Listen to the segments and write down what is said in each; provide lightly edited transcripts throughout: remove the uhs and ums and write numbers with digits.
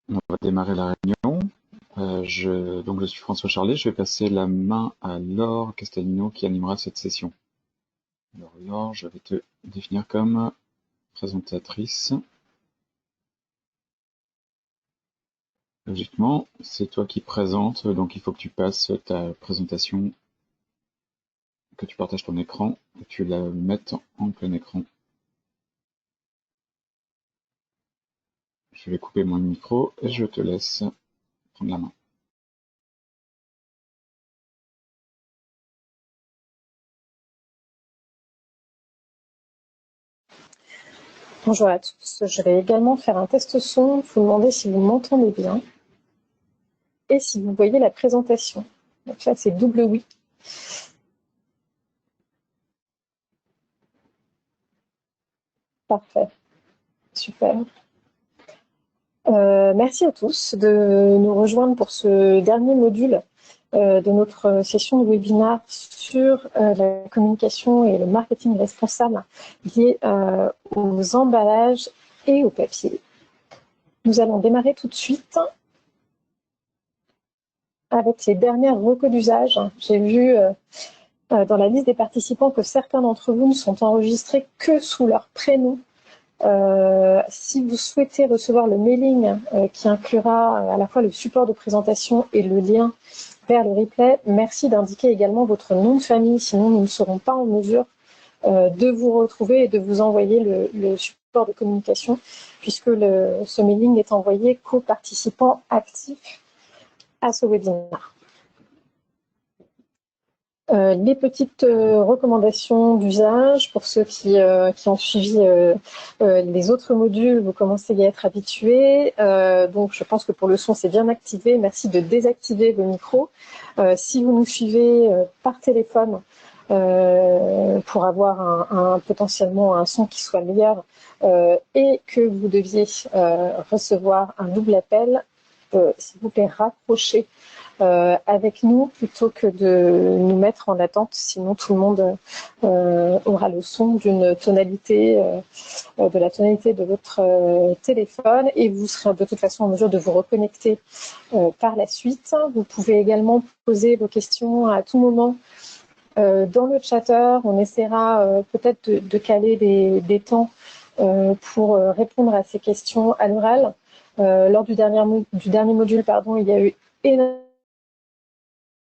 On va démarrer la réunion. Donc je suis François Charlet, je vais passer la main à Laure Castellino qui animera cette session. Alors Laure, je vais te définir comme présentatrice. Logiquement, c'est toi qui présentes, donc il faut que tu passes ta présentation, que tu partages ton écran, que tu la mettes en plein écran. Je vais couper mon micro et je te laisse prendre la main. Bonjour à tous, je vais également faire un test son, vous demander si vous m'entendez bien et si vous voyez la présentation. Donc là c'est double oui. Parfait, super. Merci à tous de nous rejoindre pour ce dernier module de notre session de webinaire sur la communication et le marketing responsable lié aux emballages et au papier. Nous allons démarrer tout de suite avec les dernières recos d'usage. J'ai vu dans la liste des participants que certains d'entre vous ne sont enregistrés que sous leur prénom. Si vous souhaitez recevoir le mailing qui inclura à la fois le support de présentation et le lien vers le replay, merci d'indiquer également votre nom de famille, sinon nous ne serons pas en mesure de vous retrouver et de vous envoyer le support de communication, puisque ce mailing n'est envoyé qu'aux participants actifs à ce webinaire. Les petites recommandations d'usage pour ceux qui ont suivi les autres modules, vous commencez à y être habitués. Donc je pense que pour le son c'est bien activé. Merci de désactiver vos micros. Si vous nous suivez par téléphone pour avoir potentiellement un son qui soit meilleur et que vous deviez recevoir un double appel, s'il vous plaît raccrochez avec nous plutôt que de nous mettre en attente, sinon tout le monde aura le son d'une tonalité, de la tonalité de votre téléphone et vous serez de toute façon en mesure de vous reconnecter par la suite. Vous pouvez également poser vos questions à tout moment dans le chatter. On essaiera peut-être de caler des temps pour répondre à ces questions à l'oral. Lors du dernier module, il y a eu énormément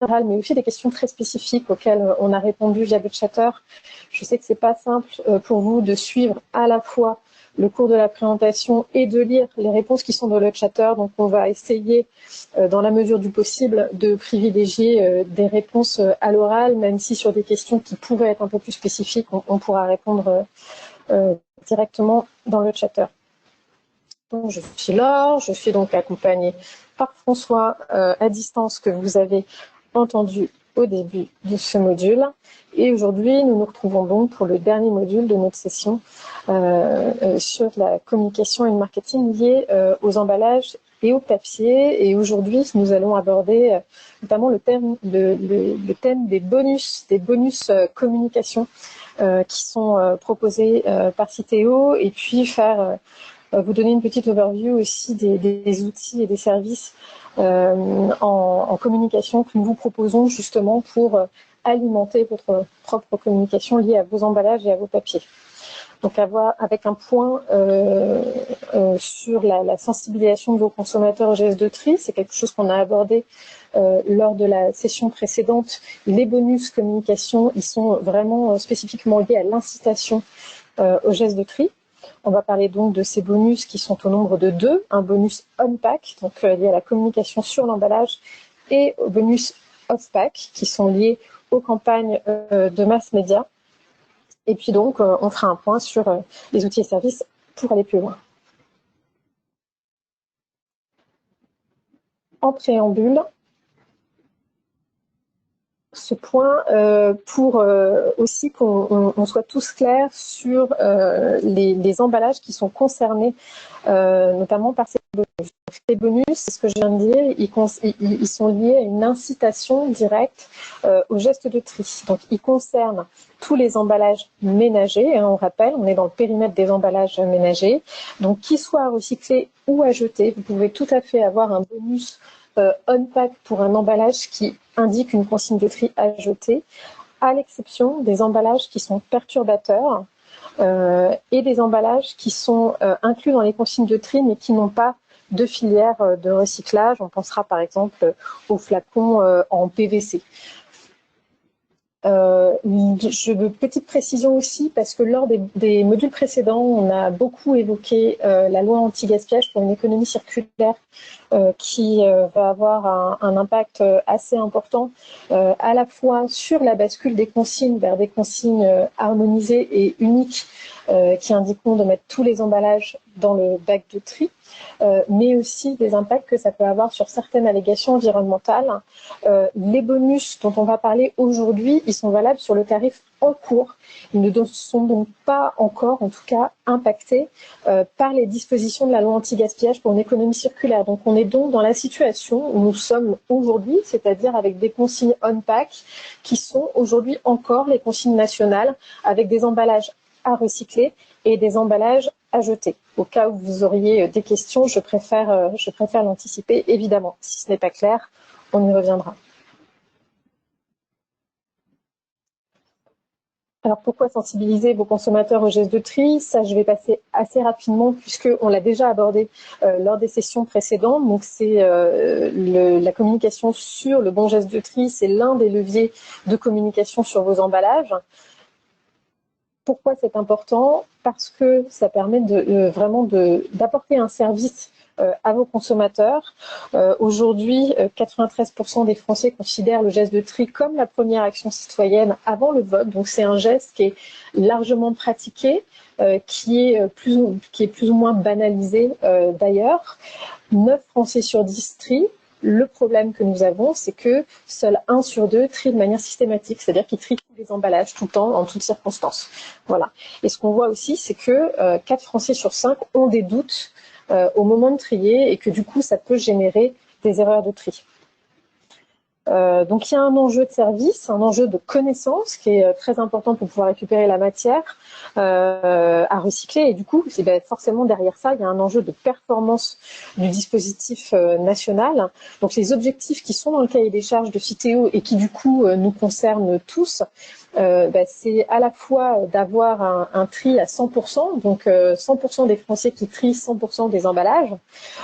mais aussi des questions très spécifiques auxquelles on a répondu via le chatter. Je sais que c'est pas simple pour vous de suivre à la fois le cours de la présentation et de lire les réponses qui sont dans le chatter. Donc on va essayer, dans la mesure du possible, de privilégier des réponses à l'oral, même si sur des questions qui pourraient être un peu plus spécifiques, on pourra répondre directement dans le chatter. Donc je suis Laure, je suis donc accompagnée par François à distance que vous avez entendu au début de ce module. Et aujourd'hui, nous nous retrouvons donc pour le dernier module de notre session sur la communication et le marketing lié aux emballages et au papier. Et aujourd'hui, nous allons aborder notamment le thème des bonus communication qui sont proposés par Citeo et puis faire vous donner une petite overview aussi des outils et des services en communication que nous vous proposons justement pour alimenter votre propre communication liée à vos emballages et à vos papiers. Donc avec un point sur la sensibilisation de vos consommateurs aux gestes de tri, c'est quelque chose qu'on a abordé lors de la session précédente. Les bonus communication, ils sont vraiment spécifiquement liés à l'incitation aux gestes de tri. On va parler donc de ces bonus qui sont au nombre de 2, un bonus on-pack, donc lié à la communication sur l'emballage, et au bonus off-pack, qui sont liés aux campagnes de mass média. Et puis donc, on fera un point sur les outils et services pour aller plus loin. En préambule, ce point pour aussi qu'on soit tous clairs sur les emballages qui sont concernés notamment par ces bonus. Les bonus, c'est ce que je viens de dire, ils sont liés à une incitation directe au geste de tri. Donc ils concernent tous les emballages ménagers, hein, on rappelle, on est dans le périmètre des emballages ménagers, donc qu'ils soient à recycler ou à jeter, vous pouvez tout à fait avoir un bonus on-pack pour un emballage qui indique une consigne de tri à jeter, à l'exception des emballages qui sont perturbateurs et des emballages qui sont inclus dans les consignes de tri mais qui n'ont pas de filière de recyclage. On pensera par exemple aux flacons en PVC. Petite précision aussi, parce que lors des modules précédents, on a beaucoup évoqué la loi anti-gaspillage pour une économie circulaire qui va avoir un impact assez important à la fois sur la bascule des consignes vers des consignes harmonisées et uniques qui indiqueront de mettre tous les emballages dans le bac de tri, mais aussi des impacts que ça peut avoir sur certaines allégations environnementales. Les bonus dont on va parler aujourd'hui, ils sont valables sur le tarif en cours. Ils ne sont donc pas encore, en tout cas, impactés par les dispositions de la loi anti-gaspillage pour une économie circulaire. Donc on est donc dans la situation où nous sommes aujourd'hui, c'est-à-dire avec des consignes on-pack qui sont aujourd'hui encore les consignes nationales avec des emballages à recycler et des emballages à jeter. Au cas où vous auriez des questions, je préfère l'anticiper, évidemment. Si ce n'est pas clair, on y reviendra. Alors pourquoi sensibiliser vos consommateurs au geste de tri? Ça, je vais passer assez rapidement puisqu'on l'a déjà abordé lors des sessions précédentes. Donc c'est la communication sur le bon geste de tri, c'est l'un des leviers de communication sur vos emballages. Pourquoi c'est important? Parce que ça permet vraiment d'apporter un service à vos consommateurs. Aujourd'hui, 93% des Français considèrent le geste de tri comme la première action citoyenne avant le vote. Donc c'est un geste qui est largement pratiqué, qui est plus ou moins banalisé d'ailleurs. 9 Français sur 10 trient. Le problème que nous avons, c'est que seul 1 sur 2 trie de manière systématique, c'est-à-dire qu'ils trient tous les emballages tout le temps, en toutes circonstances. Voilà. Et ce qu'on voit aussi, c'est que 4 Français sur 5 ont des doutes au moment de trier et que du coup, ça peut générer des erreurs de tri. Donc il y a un enjeu de service, un enjeu de connaissance qui est très important pour pouvoir récupérer la matière à recycler et du coup forcément derrière ça il y a un enjeu de performance du dispositif national. Donc les objectifs qui sont dans le cahier des charges de Citeo et qui du coup nous concernent tous, c'est à la fois d'avoir un tri à 100%, donc 100% des Français qui trient 100% des emballages.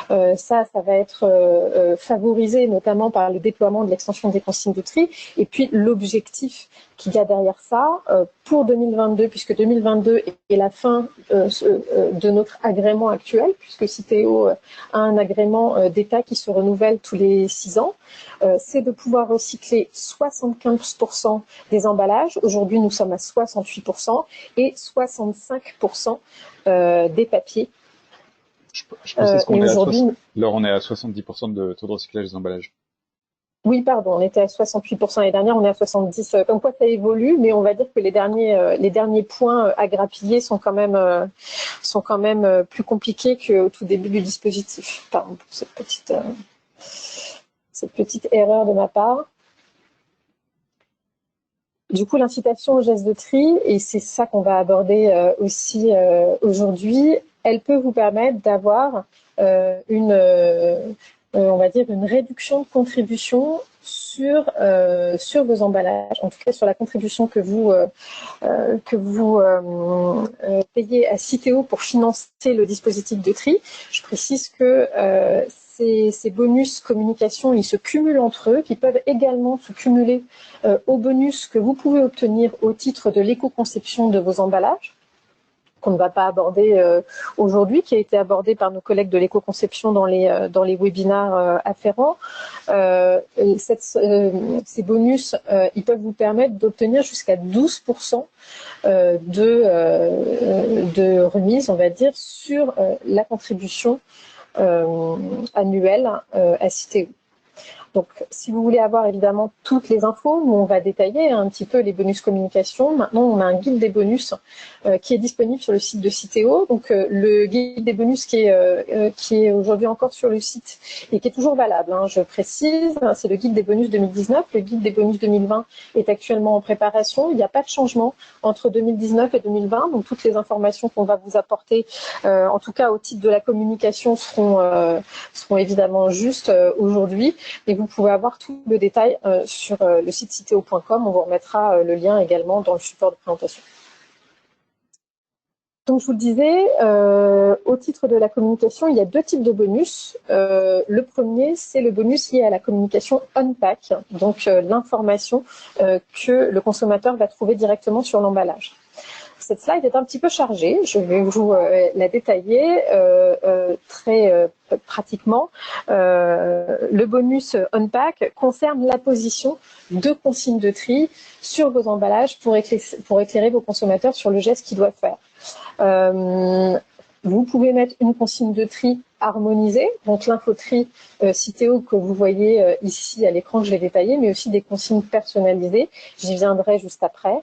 Ça va être favorisé notamment par le déploiement de l'extension des consignes de tri. Et puis l'objectif qu'il y a derrière ça, pour 2022, puisque 2022 est la fin de notre agrément actuel, puisque Citeo a un agrément d'État qui se renouvelle tous les 6 ans, c'est de pouvoir recycler 75% des emballages. Aujourd'hui, nous sommes à 68% et 65% des papiers. Je précise qu'on est là, on est à 70% de taux de recyclage des emballages. Oui, pardon, on était à 68% l'année dernière, on est à 70%. Comme quoi ça évolue, mais on va dire que les derniers points à grappiller sont quand même plus compliqués qu'au tout début du dispositif. Pardon pour cette petite erreur de ma part. Du coup, l'incitation au geste de tri, et c'est ça qu'on va aborder aussi aujourd'hui, elle peut vous permettre d'avoir on va dire une réduction de contribution sur vos emballages, en tout cas sur la contribution que vous payez à Citeo pour financer le dispositif de tri. Je précise que ces bonus communication, ils se cumulent entre eux, qui peuvent également se cumuler aux bonus que vous pouvez obtenir au titre de l'éco-conception de vos emballages, qu'on ne va pas aborder aujourd'hui, qui a été abordé par nos collègues de l'éco-conception dans les webinaires afférents. Ces bonus, ils peuvent vous permettre d'obtenir jusqu'à 12% de remise, on va dire, sur la contribution annuelle à Citeo. Donc, si vous voulez avoir évidemment toutes les infos, nous on va détailler un petit peu les bonus communication. Maintenant, on a un guide des bonus qui est disponible sur le site de Citeo. Donc, le guide des bonus qui est aujourd'hui encore sur le site et qui est toujours valable, hein, je précise, c'est le guide des bonus 2019. Le guide des bonus 2020 est actuellement en préparation. Il n'y a pas de changement entre 2019 et 2020. Donc, toutes les informations qu'on va vous apporter, en tout cas au titre de la communication, seront évidemment justes aujourd'hui. Et vous pouvez avoir tout le détail sur le site citeo.com. On vous remettra le lien également dans le support de présentation. Donc, je vous le disais, au titre de la communication, il y a deux types de bonus. Le premier, c'est le bonus lié à la communication on-pack, donc l'information que le consommateur va trouver directement sur l'emballage. Cette slide est un petit peu chargée, je vais vous la détailler très pratiquement. Le bonus on-pack concerne la position de consignes de tri sur vos emballages pour éclairer vos consommateurs sur le geste qu'ils doivent faire. Vous pouvez mettre une consigne de tri harmonisée, donc l'infotri Citeo que vous voyez ici à l'écran, que je vais détailler, mais aussi des consignes personnalisées. J'y viendrai juste après.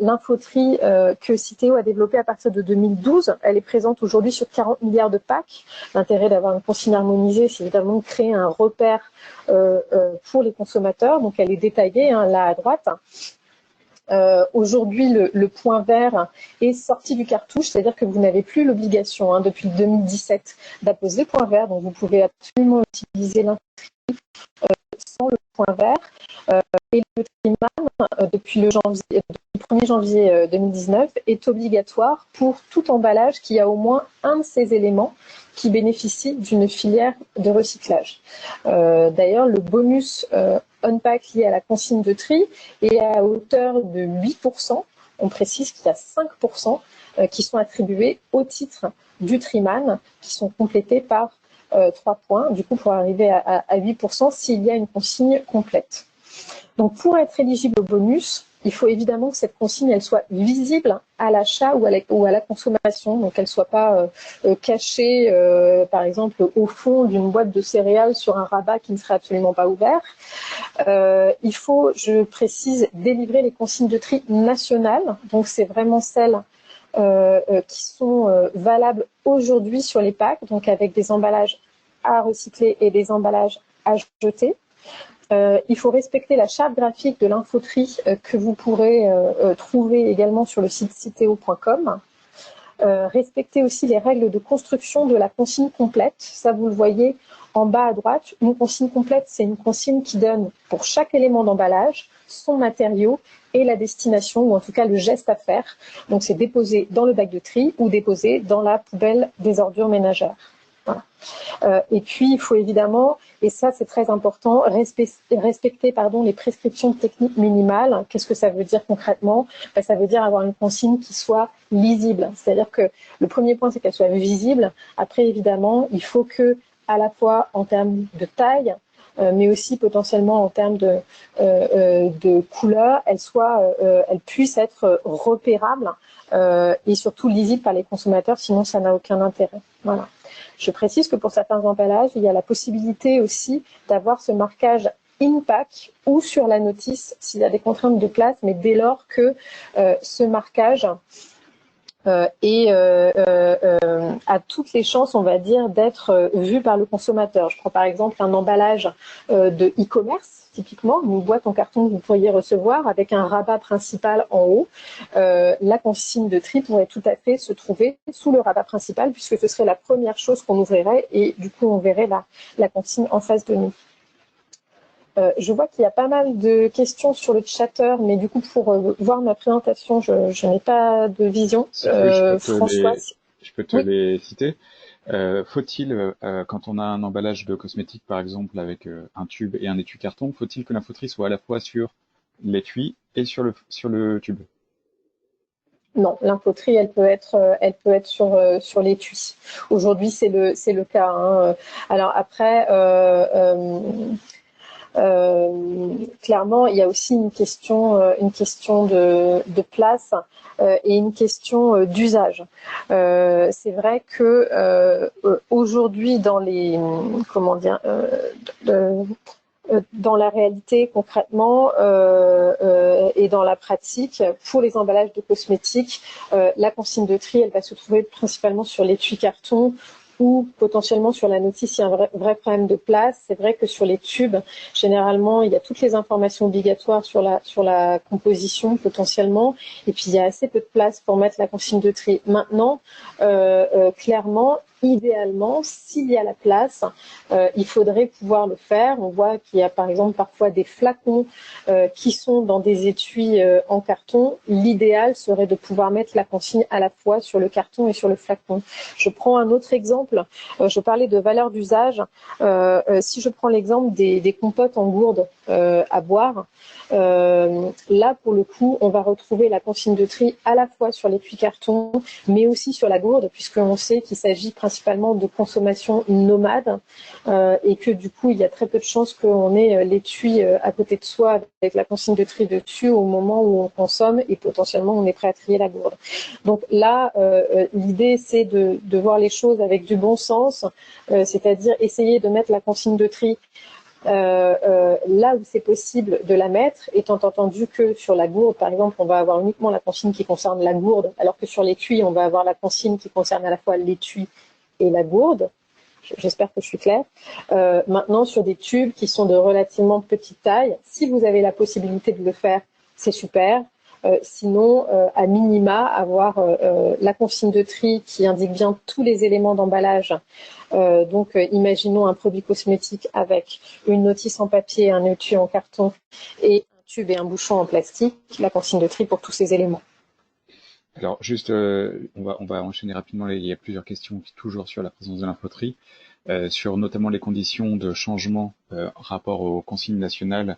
L'infotri que Citeo a développée à partir de 2012, elle est présente aujourd'hui sur 40 milliards de packs. L'intérêt d'avoir une consigne harmonisée, c'est évidemment de créer un repère pour les consommateurs. Donc elle est détaillée là à droite. Aujourd'hui, le point vert est sorti du cartouche, c'est-à-dire que vous n'avez plus l'obligation depuis 2017 d'apposer le point vert, donc vous pouvez absolument utiliser l'infotri sans le point vert. Et le Triman, depuis le 1er janvier 2019, est obligatoire pour tout emballage qui a au moins un de ces éléments qui bénéficie d'une filière de recyclage. D'ailleurs, le bonus on-pack lié à la consigne de tri est à hauteur de 8%. On précise qu'il y a 5% qui sont attribués au titre du Triman, qui sont complétés par 3 points, du coup pour arriver à 8% s'il y a une consigne complète. Donc pour être éligible au bonus, il faut évidemment que cette consigne elle soit visible à l'achat ou à la consommation, donc qu'elle ne soit pas cachée par exemple au fond d'une boîte de céréales sur un rabat qui ne serait absolument pas ouvert. Il faut, je précise, délivrer les consignes de tri nationales, donc c'est vraiment celles qui sont valables aujourd'hui sur les packs, donc avec des emballages à recycler et des emballages à jeter. Il faut respecter la charte graphique de l'infotri que vous pourrez trouver également sur le site citeo.com. Respecter aussi les règles de construction de la consigne complète. Ça, vous le voyez en bas à droite. Une consigne complète, c'est une consigne qui donne pour chaque élément d'emballage son matériau et la destination, ou en tout cas le geste à faire. Donc, c'est déposé dans le bac de tri ou déposé dans la poubelle des ordures ménagères. Voilà. Et puis, il faut évidemment, et ça c'est très important, respecter les prescriptions techniques minimales. Qu'est-ce que ça veut dire concrètement? Ça veut dire avoir une consigne qui soit lisible. C'est-à-dire que le premier point, c'est qu'elle soit visible. Après, évidemment, il faut que, à la fois en termes de taille, mais aussi potentiellement en termes de couleur, elle puisse être repérable et surtout lisible par les consommateurs, sinon ça n'a aucun intérêt. Voilà. Je précise que pour certains emballages, il y a la possibilité aussi d'avoir ce marquage in-pack ou sur la notice s'il y a des contraintes de place, mais dès lors que ce marquage a toutes les chances, on va dire, d'être vu par le consommateur. Je prends par exemple un emballage de e-commerce. Typiquement, une boîte en carton que vous pourriez recevoir avec un rabat principal en haut. La consigne de tri pourrait tout à fait se trouver sous le rabat principal puisque ce serait la première chose qu'on ouvrirait et du coup on verrait la consigne en face de nous. Je vois qu'il y a pas mal de questions sur le chatter, mais du coup pour voir ma présentation, je n'ai pas de vision. François, je peux te oui. les citer. Faut-il, quand on a un emballage de cosmétiques par exemple avec un tube et un étui carton, faut-il que l'infoterie soit à la fois sur l'étui et sur le tube? Non, l'infoterie, elle peut être sur l'étui. Aujourd'hui, c'est le cas. Hein. Alors après, clairement, il y a aussi une question de place et une question d'usage. C'est vrai que aujourd'hui, dans les Dans la réalité, concrètement, et dans la pratique, pour les emballages de cosmétiques, la consigne de tri, elle va se trouver principalement sur l'étui carton ou potentiellement sur la notice s'il y a un vrai problème de place. C'est vrai que sur les tubes, généralement, il y a toutes les informations obligatoires sur la composition potentiellement, et puis il y a assez peu de place pour mettre la consigne de tri. Maintenant, clairement, idéalement, s'il y a la place, il faudrait pouvoir le faire. On voit qu'il y a par exemple parfois des flacons qui sont dans des étuis en carton. L'idéal serait de pouvoir mettre la consigne à la fois sur le carton et sur le flacon. Je prends un autre exemple. Je parlais de valeur d'usage. Si je prends l'exemple des compotes en gourde à boire, là pour le coup, on va retrouver la consigne de tri à la fois sur l'étui carton, mais aussi sur la gourde, puisqu'on sait qu'il s'agit principalement de consommation nomade et que du coup, il y a très peu de chances qu'on ait l'étui à côté de soi avec la consigne de tri dessus au moment où on consomme et potentiellement on est prêt à trier la gourde. Donc là, l'idée, c'est de voir les choses avec du bon sens, c'est-à-dire essayer de mettre la consigne de tri là où c'est possible de la mettre, étant entendu que sur la gourde, par exemple, on va avoir uniquement la consigne qui concerne la gourde, alors que sur l'étui, on va avoir la consigne qui concerne à la fois l'étui et la gourde. J'espère que je suis claire. Maintenant, sur des tubes qui sont de relativement petite taille, si vous avez la possibilité de le faire, c'est super. Sinon, à minima, avoir la consigne de tri qui indique bien tous les éléments d'emballage. Donc, imaginons un produit cosmétique avec une notice en papier, un étui en carton et un tube et un bouchon en plastique, la consigne de tri pour tous ces éléments. Alors juste, on va enchaîner rapidement. Il y a plusieurs questions toujours sur la présence de l'infoterie, sur notamment les conditions de changement rapport aux consignes nationales,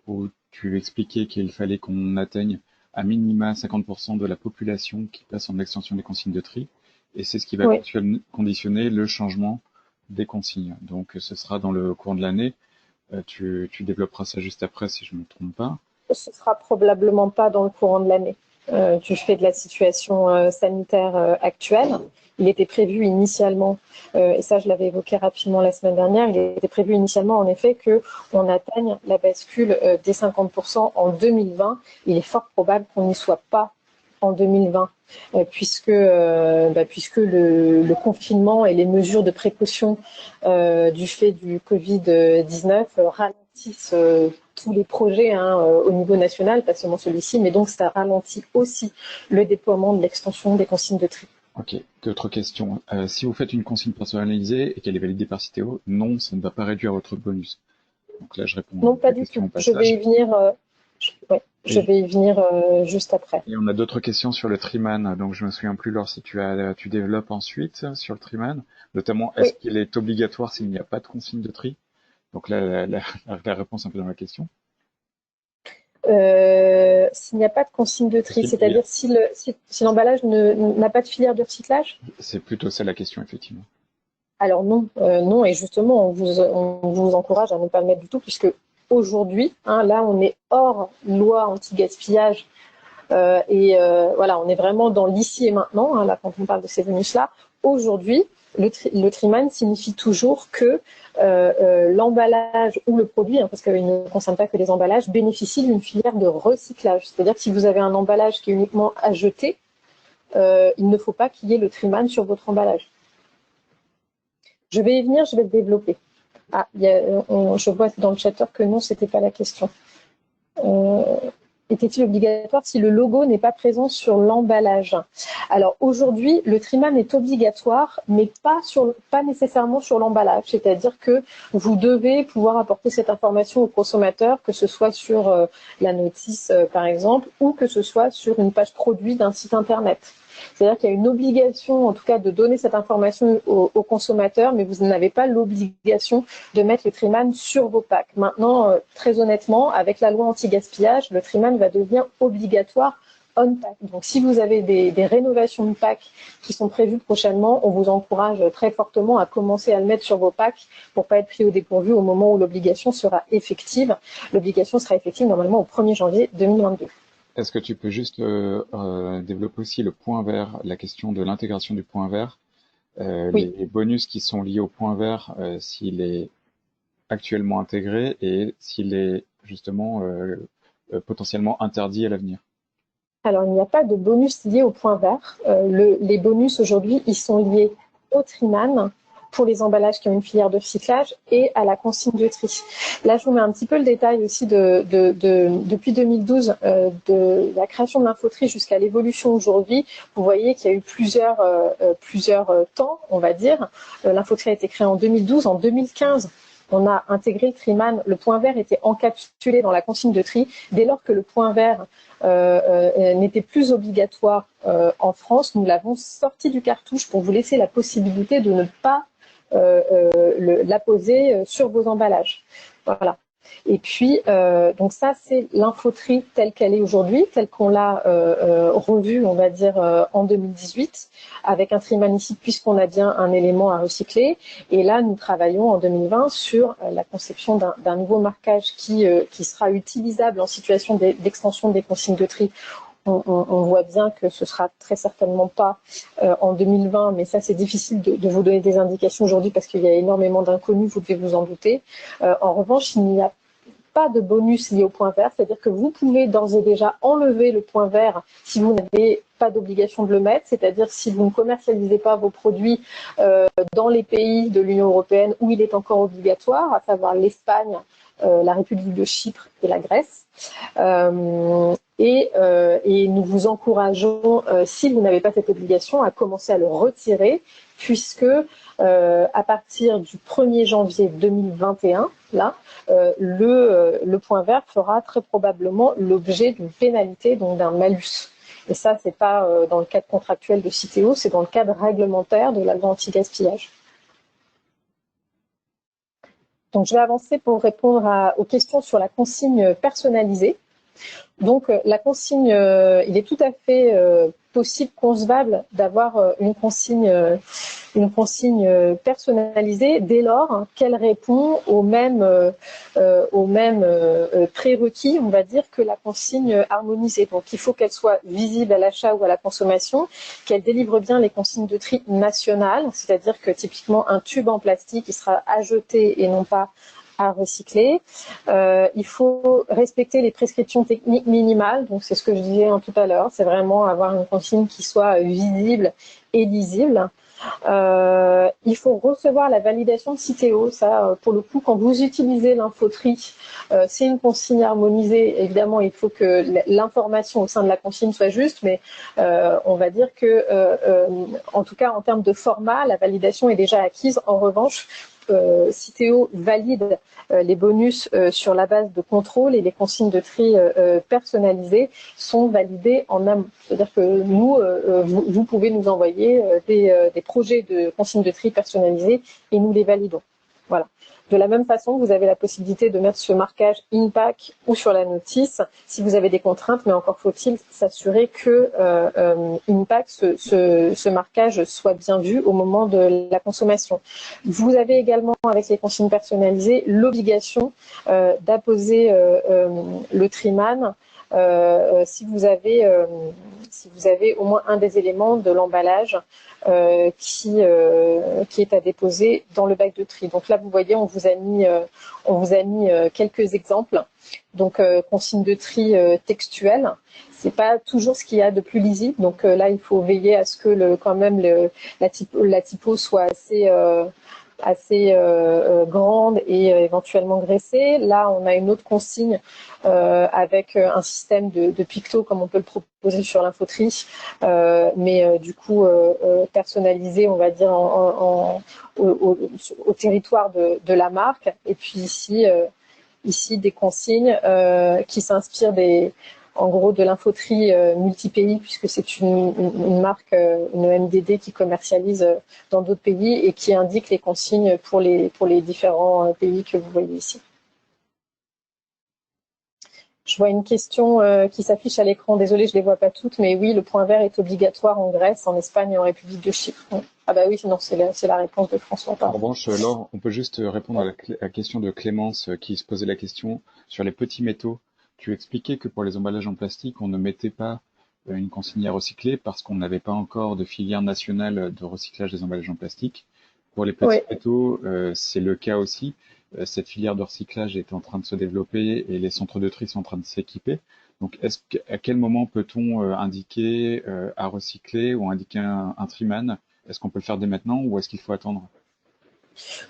où tu expliquais qu'il fallait qu'on atteigne à minima 50% de la population qui passe en extension des consignes de tri, et c'est ce qui va Oui. conditionner le changement des consignes. Donc ce sera dans le cours de l'année. Tu développeras ça juste après si je ne me trompe pas. Ce sera probablement pas dans le courant de l'année. Du fait de la situation sanitaire actuelle. Il était prévu initialement, et ça je l'avais évoqué rapidement la semaine dernière, il était prévu initialement en effet qu'on atteigne la bascule des 50% en 2020. Il est fort probable qu'on n'y soit pas en 2020, puisque le confinement et les mesures de précaution du fait du Covid-19 ralentissent tous les projets au niveau national, pas seulement celui-ci, mais donc ça ralentit aussi le déploiement de l'extension des consignes de tri. Ok, d'autres questions. Si vous faites une consigne personnalisée et qu'elle est validée par Citeo, non, ça ne va pas réduire votre bonus. Donc là, je réponds Non, à pas la du question tout. au passage. Je vais y venir juste après. Et on a d'autres questions sur le Triman. Donc je me souviens plus, Laure, si tu développes ensuite sur le Triman, notamment est-ce Oui. qu'il est obligatoire s'il n'y a pas de consigne de tri? Donc là, la réponse est un peu dans la question. S'il n'y a pas de consigne de tri, c'est-à-dire si l'emballage n'a pas de filière de recyclage? C'est plutôt ça la question, effectivement. Alors non, non, et justement, on vous encourage à ne pas le mettre du tout, puisque aujourd'hui, là, on est hors loi anti-gaspillage, voilà, on est vraiment dans l'ici et maintenant, là, quand on parle de ces bonus-là. Aujourd'hui, le Triman signifie toujours que l'emballage ou le produit, parce qu'il ne concerne pas que les emballages, bénéficie d'une filière de recyclage. C'est-à-dire que si vous avez un emballage qui est uniquement à jeter, il ne faut pas qu'il y ait le Triman sur votre emballage. Je vais y venir, je vais le développer. Ah, je vois dans le chatter que non, c'était pas la question. Était-il obligatoire si le logo n'est pas présent sur l'emballage? Alors aujourd'hui, le Triman est obligatoire, mais pas nécessairement sur l'emballage. C'est-à-dire que vous devez pouvoir apporter cette information au consommateur, que ce soit sur la notice par exemple, ou que ce soit sur une page produit d'un site internet. C'est-à-dire qu'il y a une obligation, en tout cas, de donner cette information aux consommateurs, mais vous n'avez pas l'obligation de mettre le Triman sur vos packs. Maintenant, très honnêtement, avec la loi anti-gaspillage, le Triman va devenir obligatoire on-pack. Donc, si vous avez des rénovations de packs qui sont prévues prochainement, on vous encourage très fortement à commencer à le mettre sur vos packs pour pas être pris au dépourvu au moment où l'obligation sera effective. L'obligation sera effective normalement au 1er janvier 2022. Est-ce que tu peux juste développer aussi le point vert, la question de l'intégration du point vert, Oui. les bonus qui sont liés au point vert, s'il est actuellement intégré et s'il est justement potentiellement interdit à l'avenir? Alors, il n'y a pas de bonus lié au point vert. Les bonus aujourd'hui, ils sont liés au Triman pour les emballages qui ont une filière de recyclage et à la consigne de tri. Là, je vous mets un petit peu le détail aussi depuis 2012, de la création de l'infotri jusqu'à l'évolution aujourd'hui. Vous voyez qu'il y a eu plusieurs temps, on va dire. L'infotri a été créé en 2012. En 2015, on a intégré le Triman. Le point vert était encapsulé dans la consigne de tri. Dès lors que le point vert n'était plus obligatoire en France, nous l'avons sorti du cartouche pour vous laisser la possibilité de ne pas l'apposer sur vos emballages. Voilà. Et puis, donc ça, c'est l'infotri telle qu'elle est aujourd'hui, telle qu'on l'a revue, on va dire, en 2018, avec un tri magnifique puisqu'on a bien un élément à recycler. Et là, nous travaillons en 2020 sur la conception d'un nouveau marquage qui sera utilisable en situation d'extension des consignes de tri. On voit bien que ce sera très certainement pas en 2020, mais ça c'est difficile de vous donner des indications aujourd'hui parce qu'il y a énormément d'inconnus, vous devez vous en douter. En revanche, il n'y a pas de bonus lié au point vert, c'est-à-dire que vous pouvez d'ores et déjà enlever le point vert si vous n'avez pas d'obligation de le mettre, c'est-à-dire si vous ne commercialisez pas vos produits dans les pays de l'Union européenne où il est encore obligatoire, à savoir l'Espagne, la République de Chypre et la Grèce. Et nous vous encourageons, si vous n'avez pas cette obligation, à commencer à le retirer, puisque à partir du 1er janvier 2021, là, le point vert fera très probablement l'objet d'une pénalité, donc d'un malus. Et ça, c'est pas dans le cadre contractuel de Citeo, c'est dans le cadre réglementaire de la loi anti-gaspillage. Donc, je vais avancer pour répondre aux questions sur la consigne personnalisée. Donc, la consigne, il est tout à fait possible, concevable, d'avoir une consigne personnalisée dès lors qu'elle répond aux mêmes prérequis, on va dire, que la consigne harmonisée. Donc, il faut qu'elle soit visible à l'achat ou à la consommation, qu'elle délivre bien les consignes de tri nationales, c'est-à-dire que typiquement un tube en plastique, il sera à jeter et non pas à recycler. Il faut respecter les prescriptions techniques minimales, donc c'est ce que je disais tout à l'heure, c'est vraiment avoir une consigne qui soit visible et lisible. Il faut recevoir la validation de Citeo, ça pour le coup quand vous utilisez l'infotri, c'est une consigne harmonisée, évidemment il faut que l'information au sein de la consigne soit juste, mais on va dire que en tout cas en termes de format, la validation est déjà acquise. En revanche, Citeo valide les bonus sur la base de contrôle et les consignes de tri personnalisées sont validées en amont. C'est-à-dire que nous, vous pouvez nous envoyer des projets de consignes de tri personnalisées et nous les validons. Voilà. De la même façon, vous avez la possibilité de mettre ce marquage in-pack ou sur la notice si vous avez des contraintes, mais encore faut-il s'assurer que in-pack, ce marquage soit bien vu au moment de la consommation. Vous avez également, avec les consignes personnalisées, l'obligation d'apposer le Triman si vous avez au moins un des éléments de l'emballage qui est à déposer dans le bac de tri. Donc là, vous voyez, on vous a mis quelques exemples. Donc consigne de tri textuelle, c'est pas toujours ce qu'il y a de plus lisible. Donc là, il faut veiller à ce que quand même la typo soit assez grande et éventuellement graissée. Là, on a une autre consigne avec un système de picto comme on peut le proposer sur l'infotri, mais du coup personnalisé, on va dire, au territoire de la marque. Et puis ici des consignes qui s'inspirent en gros de l'infotri multi-pays, puisque c'est une marque, une MDD qui commercialise dans d'autres pays et qui indique les consignes pour les différents pays que vous voyez ici. Je vois une question qui s'affiche à l'écran. Désolée, je ne les vois pas toutes, mais oui, le point vert est obligatoire en Grèce, en Espagne et en République de Chypre. Ah bah oui, non, c'est la réponse de François. En revanche, Laure, on peut juste répondre à la question de Clémence qui se posait la question sur les petits métaux. Tu expliquais que pour les emballages en plastique, on ne mettait pas une consigne à recycler parce qu'on n'avait pas encore de filière nationale de recyclage des emballages en plastique. Pour les petits métaux, c'est le cas aussi. cette filière de recyclage est en train de se développer et les centres de tri sont en train de s'équiper. Donc, à quel moment peut-on indiquer à recycler ou indiquer un triman? Est-ce qu'on peut le faire dès maintenant ou est-ce qu'il faut attendre?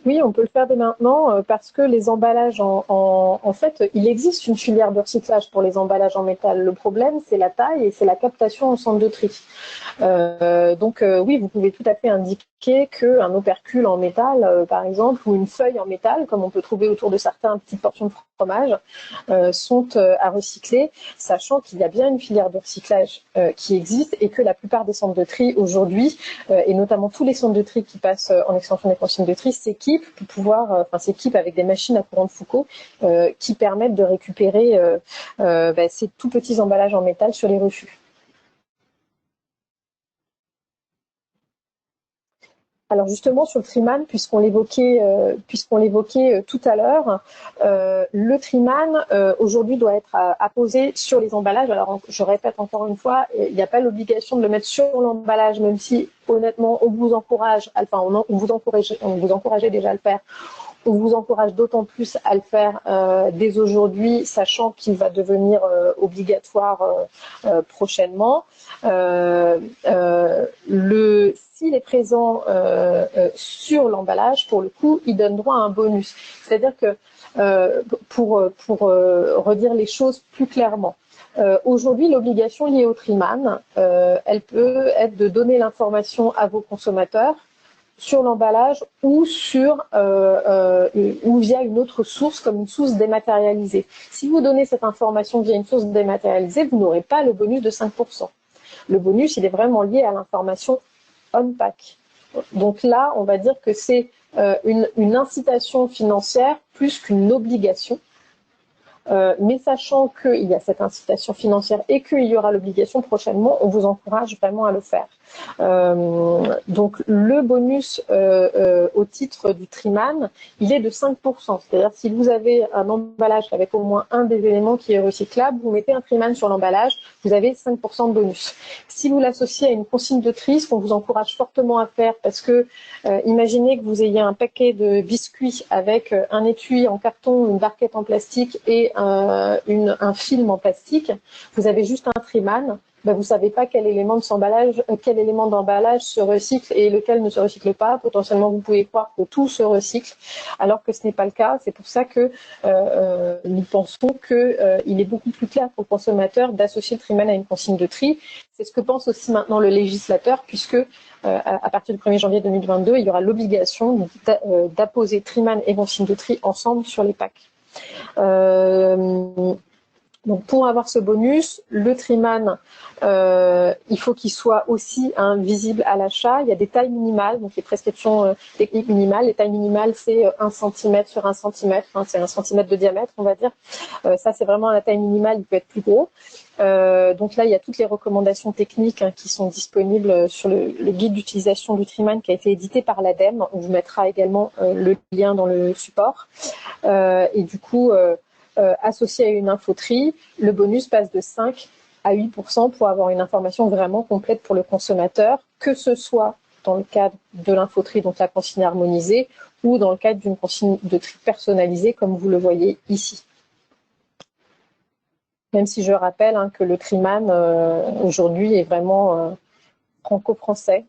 Oui, on peut le faire dès maintenant parce que les emballages en fait, il existe une filière de recyclage pour les emballages en métal. Le problème, c'est la taille et c'est la captation au centre de tri. Donc oui, vous pouvez tout à fait indiquer qu'un opercule en métal, par exemple, ou une feuille en métal, comme on peut trouver autour de certaines petites portions de fromage, sont à recycler, sachant qu'il y a bien une filière de recyclage qui existe et que la plupart des centres de tri aujourd'hui, et notamment tous les centres de tri qui passent en extension des consignes de tri, s'équipent pour pouvoir, s'équipent avec des machines à courant de Foucault qui permettent de récupérer ces tout petits emballages en métal sur les refus. Alors justement sur le triman, puisqu'on l'évoquait tout à l'heure, le triman aujourd'hui doit être apposé sur les emballages. Alors je répète encore une fois, il n'y a pas l'obligation de le mettre sur l'emballage, même si honnêtement on vous encourage, on vous encourageait déjà à le faire. On vous encourage d'autant plus à le faire dès aujourd'hui, sachant qu'il va devenir obligatoire prochainement. S'il est présent sur l'emballage, pour le coup, il donne droit à un bonus. C'est-à-dire que, pour redire les choses plus clairement, aujourd'hui, l'obligation liée au triman, elle peut être de donner l'information à vos consommateurs sur l'emballage ou ou via une autre source comme une source dématérialisée. Si vous donnez cette information via une source dématérialisée, vous n'aurez pas le bonus de 5%. Le bonus, il est vraiment lié à l'information on-pack. Donc là, on va dire que c'est une incitation financière plus qu'une obligation. Mais sachant qu'il y a cette incitation financière et qu'il y aura l'obligation prochainement, on vous encourage vraiment à le faire. Donc le bonus au titre du triman, il est de 5%. C'est-à-dire si vous avez un emballage avec au moins un des éléments qui est recyclable, vous mettez un triman sur l'emballage, vous avez 5% de bonus. Si vous l'associez à une consigne de tri, ce qu'on vous encourage fortement à faire, parce que imaginez que vous ayez un paquet de biscuits avec un étui en carton, une barquette en plastique et un film en plastique, vous avez juste un triman, vous ne savez pas quel élément d'emballage se recycle et lequel ne se recycle pas. Potentiellement, vous pouvez croire que tout se recycle, alors que ce n'est pas le cas. C'est pour ça que nous pensons qu'il est beaucoup plus clair pour le consommateur d'associer le triman à une consigne de tri. C'est ce que pense aussi maintenant le législateur, puisque à partir du 1er janvier 2022, il y aura l'obligation d'apposer triman et consigne de tri ensemble sur les packs. Donc pour avoir ce bonus, le triman, il faut qu'il soit aussi visible à l'achat. Il y a des tailles minimales, donc les prescriptions techniques minimales. Les tailles minimales, c'est 1 cm sur 1 cm, c'est 1 cm de diamètre, on va dire. Ça, c'est vraiment la taille minimale, il peut être plus gros. Donc là, il y a toutes les recommandations techniques qui sont disponibles sur le guide d'utilisation du triman qui a été édité par l'ADEME. On vous mettra également le lien dans le support. Et du coup, associé à une infoterie, le bonus passe de 5 à 8% pour avoir une information vraiment complète pour le consommateur, que ce soit dans le cadre de l'infoterie, donc la consigne harmonisée, ou dans le cadre d'une consigne de tri personnalisée, comme vous le voyez ici. Même si je rappelle que le triman, aujourd'hui, est vraiment franco-français,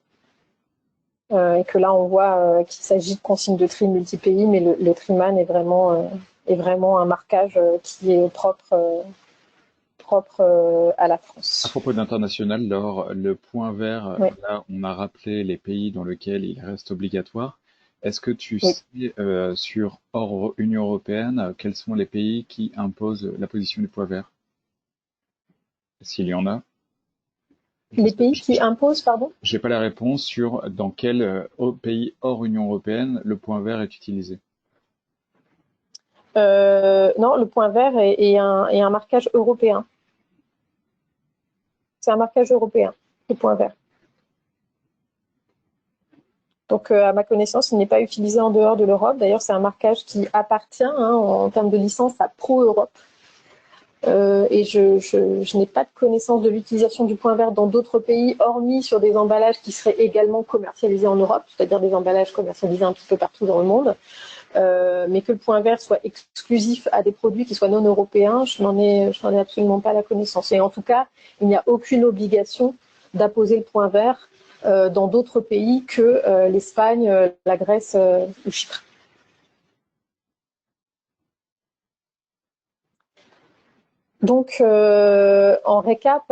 et que là, on voit qu'il s'agit de consignes de tri multi-pays, mais le triman est vraiment un marquage qui est propre à la France. À propos d'international, Laure, le point vert, Oui. là, on a rappelé les pays dans lesquels il reste obligatoire. Est-ce que tu Oui. sais, sur hors Union européenne, quels sont les pays qui imposent la position du point vert? S'il y en a? Les pays qui imposent, pardon? J'ai pas la réponse sur dans quel pays hors Union européenne le point vert est utilisé. Non, le point vert est un marquage européen. C'est un marquage européen, le point vert. Donc, à ma connaissance, il n'est pas utilisé en dehors de l'Europe. D'ailleurs, c'est un marquage qui appartient en termes de licence à Pro-Europe. Et je n'ai pas de connaissance de l'utilisation du point vert dans d'autres pays, hormis sur des emballages qui seraient également commercialisés en Europe, c'est-à-dire des emballages commercialisés un petit peu partout dans le monde. mais que le point vert soit exclusif à des produits qui soient non européens, je n'en ai absolument pas la connaissance. Et en tout cas, il n'y a aucune obligation d'apposer le point vert dans d'autres pays que l'Espagne, la Grèce ou Chypre. Donc, en récap,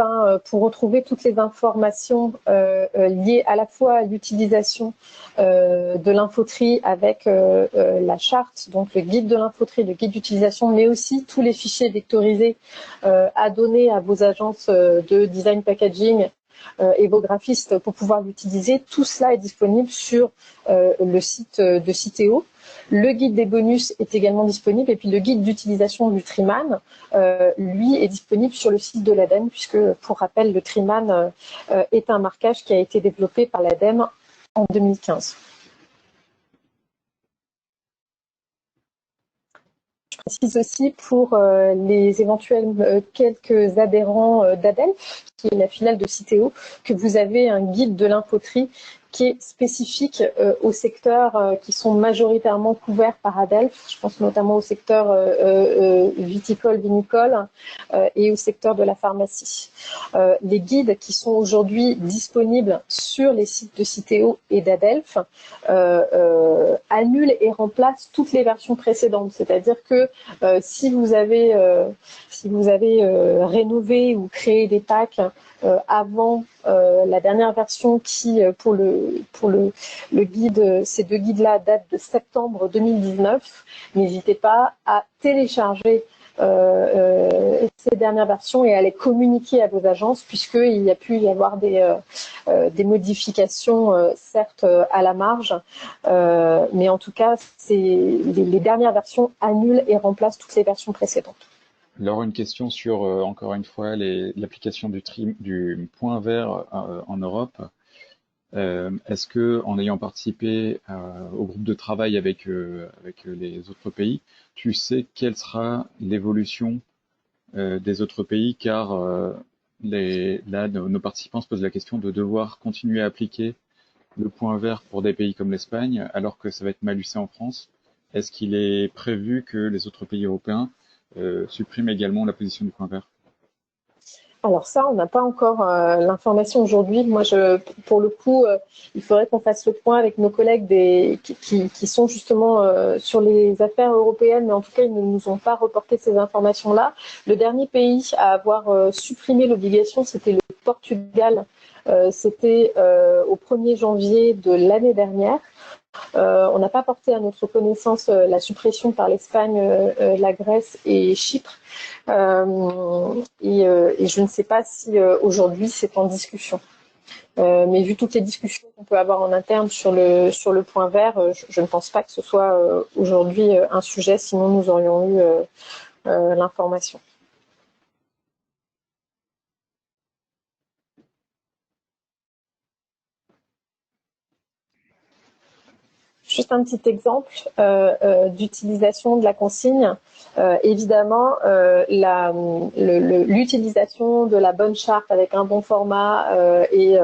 pour retrouver toutes les informations liées à la fois à l'utilisation de l'infoterie avec la charte, donc le guide de l'infoterie, le guide d'utilisation, mais aussi tous les fichiers vectorisés à donner à vos agences de design packaging et vos graphistes pour pouvoir l'utiliser. Tout cela est disponible sur le site de Citeo. Le guide des bonus est également disponible et puis le guide d'utilisation du Triman, lui, est disponible sur le site de l'ADEME puisque, pour rappel, le Triman est un marquage qui a été développé par l'ADEME en 2015. Je précise aussi pour les éventuels quelques adhérents d'ADELF, qui est la filiale de Citeo, que vous avez un guide de l'infoterie qui est spécifique aux secteurs qui sont majoritairement couverts par ADELF. Je pense notamment au secteur viticole, vinicole et au secteur de la pharmacie. Les guides qui sont aujourd'hui disponibles sur les sites de Citeo et d'ADELF annulent et remplacent toutes les versions précédentes. C'est-à-dire que si vous avez rénové ou créé des packs avant la dernière version qui, pour le guide, ces deux guides-là datent de septembre 2019. N'hésitez pas à télécharger ces dernières versions et à les communiquer à vos agences puisqu'il y a pu y avoir des modifications, certes à la marge, mais en tout cas, les dernières versions annulent et remplacent toutes les versions précédentes. Alors, une question sur, encore une fois, l'application du point vert en Europe. Est-ce que, en ayant participé au groupe de travail avec les autres pays, tu sais quelle sera l'évolution des autres pays, car là, nos participants se posent la question de devoir continuer à appliquer le point vert pour des pays comme l'Espagne, alors que ça va être malucé en France. Est-ce qu'il est prévu que les autres pays européens supprime également la position du point vert? Alors ça, on n'a pas encore l'information aujourd'hui. Moi, pour le coup, il faudrait qu'on fasse le point avec nos collègues qui sont justement sur les affaires européennes, mais en tout cas, ils ne nous ont pas reporté ces informations-là. Le dernier pays à avoir supprimé l'obligation, c'était le Portugal. C'était au 1er janvier de l'année dernière. On n'a pas porté à notre connaissance la suppression par l'Espagne, la Grèce et Chypre. Et je ne sais pas si aujourd'hui c'est en discussion. Mais vu toutes les discussions qu'on peut avoir en interne sur le point vert, je ne pense pas que ce soit aujourd'hui un sujet, sinon nous aurions eu l'information. Juste un petit exemple d'utilisation de la consigne. Évidemment, l'utilisation de la bonne charte avec un bon format et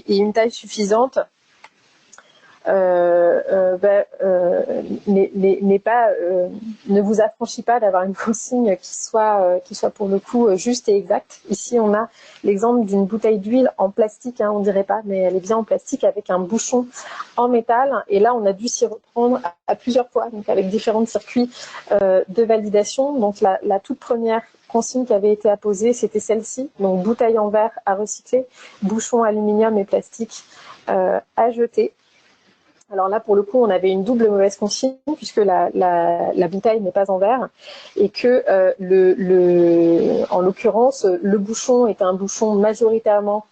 une taille suffisante ne vous affranchit pas d'avoir une consigne qui soit pour le coup juste et exacte. Ici, on a l'exemple d'une bouteille d'huile en plastique, on dirait pas, mais elle est bien en plastique avec un bouchon en métal. Et là, on a dû s'y reprendre à plusieurs fois, donc avec différents circuits de validation. Donc la toute première consigne qui avait été apposée, c'était celle-ci, donc bouteille en verre à recycler, bouchon aluminium et plastique à jeter. Alors là, pour le coup, on avait une double mauvaise consigne puisque la bouteille n'est pas en verre et que en l'occurrence, le bouchon est un bouchon majoritairement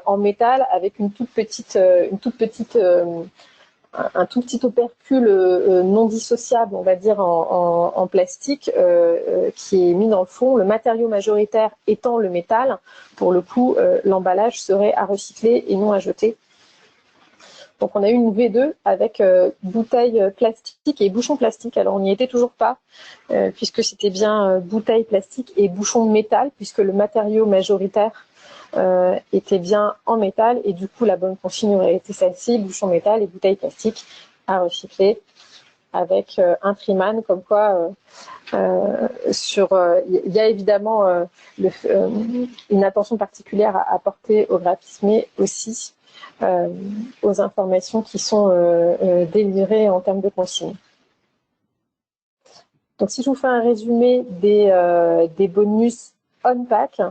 en métal avec un tout petit opercule non dissociable, on va dire en plastique, qui est mis dans le fond. Le matériau majoritaire étant le métal, pour le coup, l'emballage serait à recycler et non à jeter. Donc on a eu une V2 avec bouteille plastique et bouchon plastique. Alors on n'y était toujours pas, puisque c'était bien bouteille plastique et bouchon métal, puisque le matériau majoritaire était bien en métal. Et du coup, la bonne consigne aurait été celle-ci, bouchon métal et bouteille plastique à recycler avec un Triman, comme quoi il y a évidemment une attention particulière à apporter au graphisme, mais aussi aux informations qui sont délivrées en termes de consignes. Donc si je vous fais un résumé des bonus on-pack,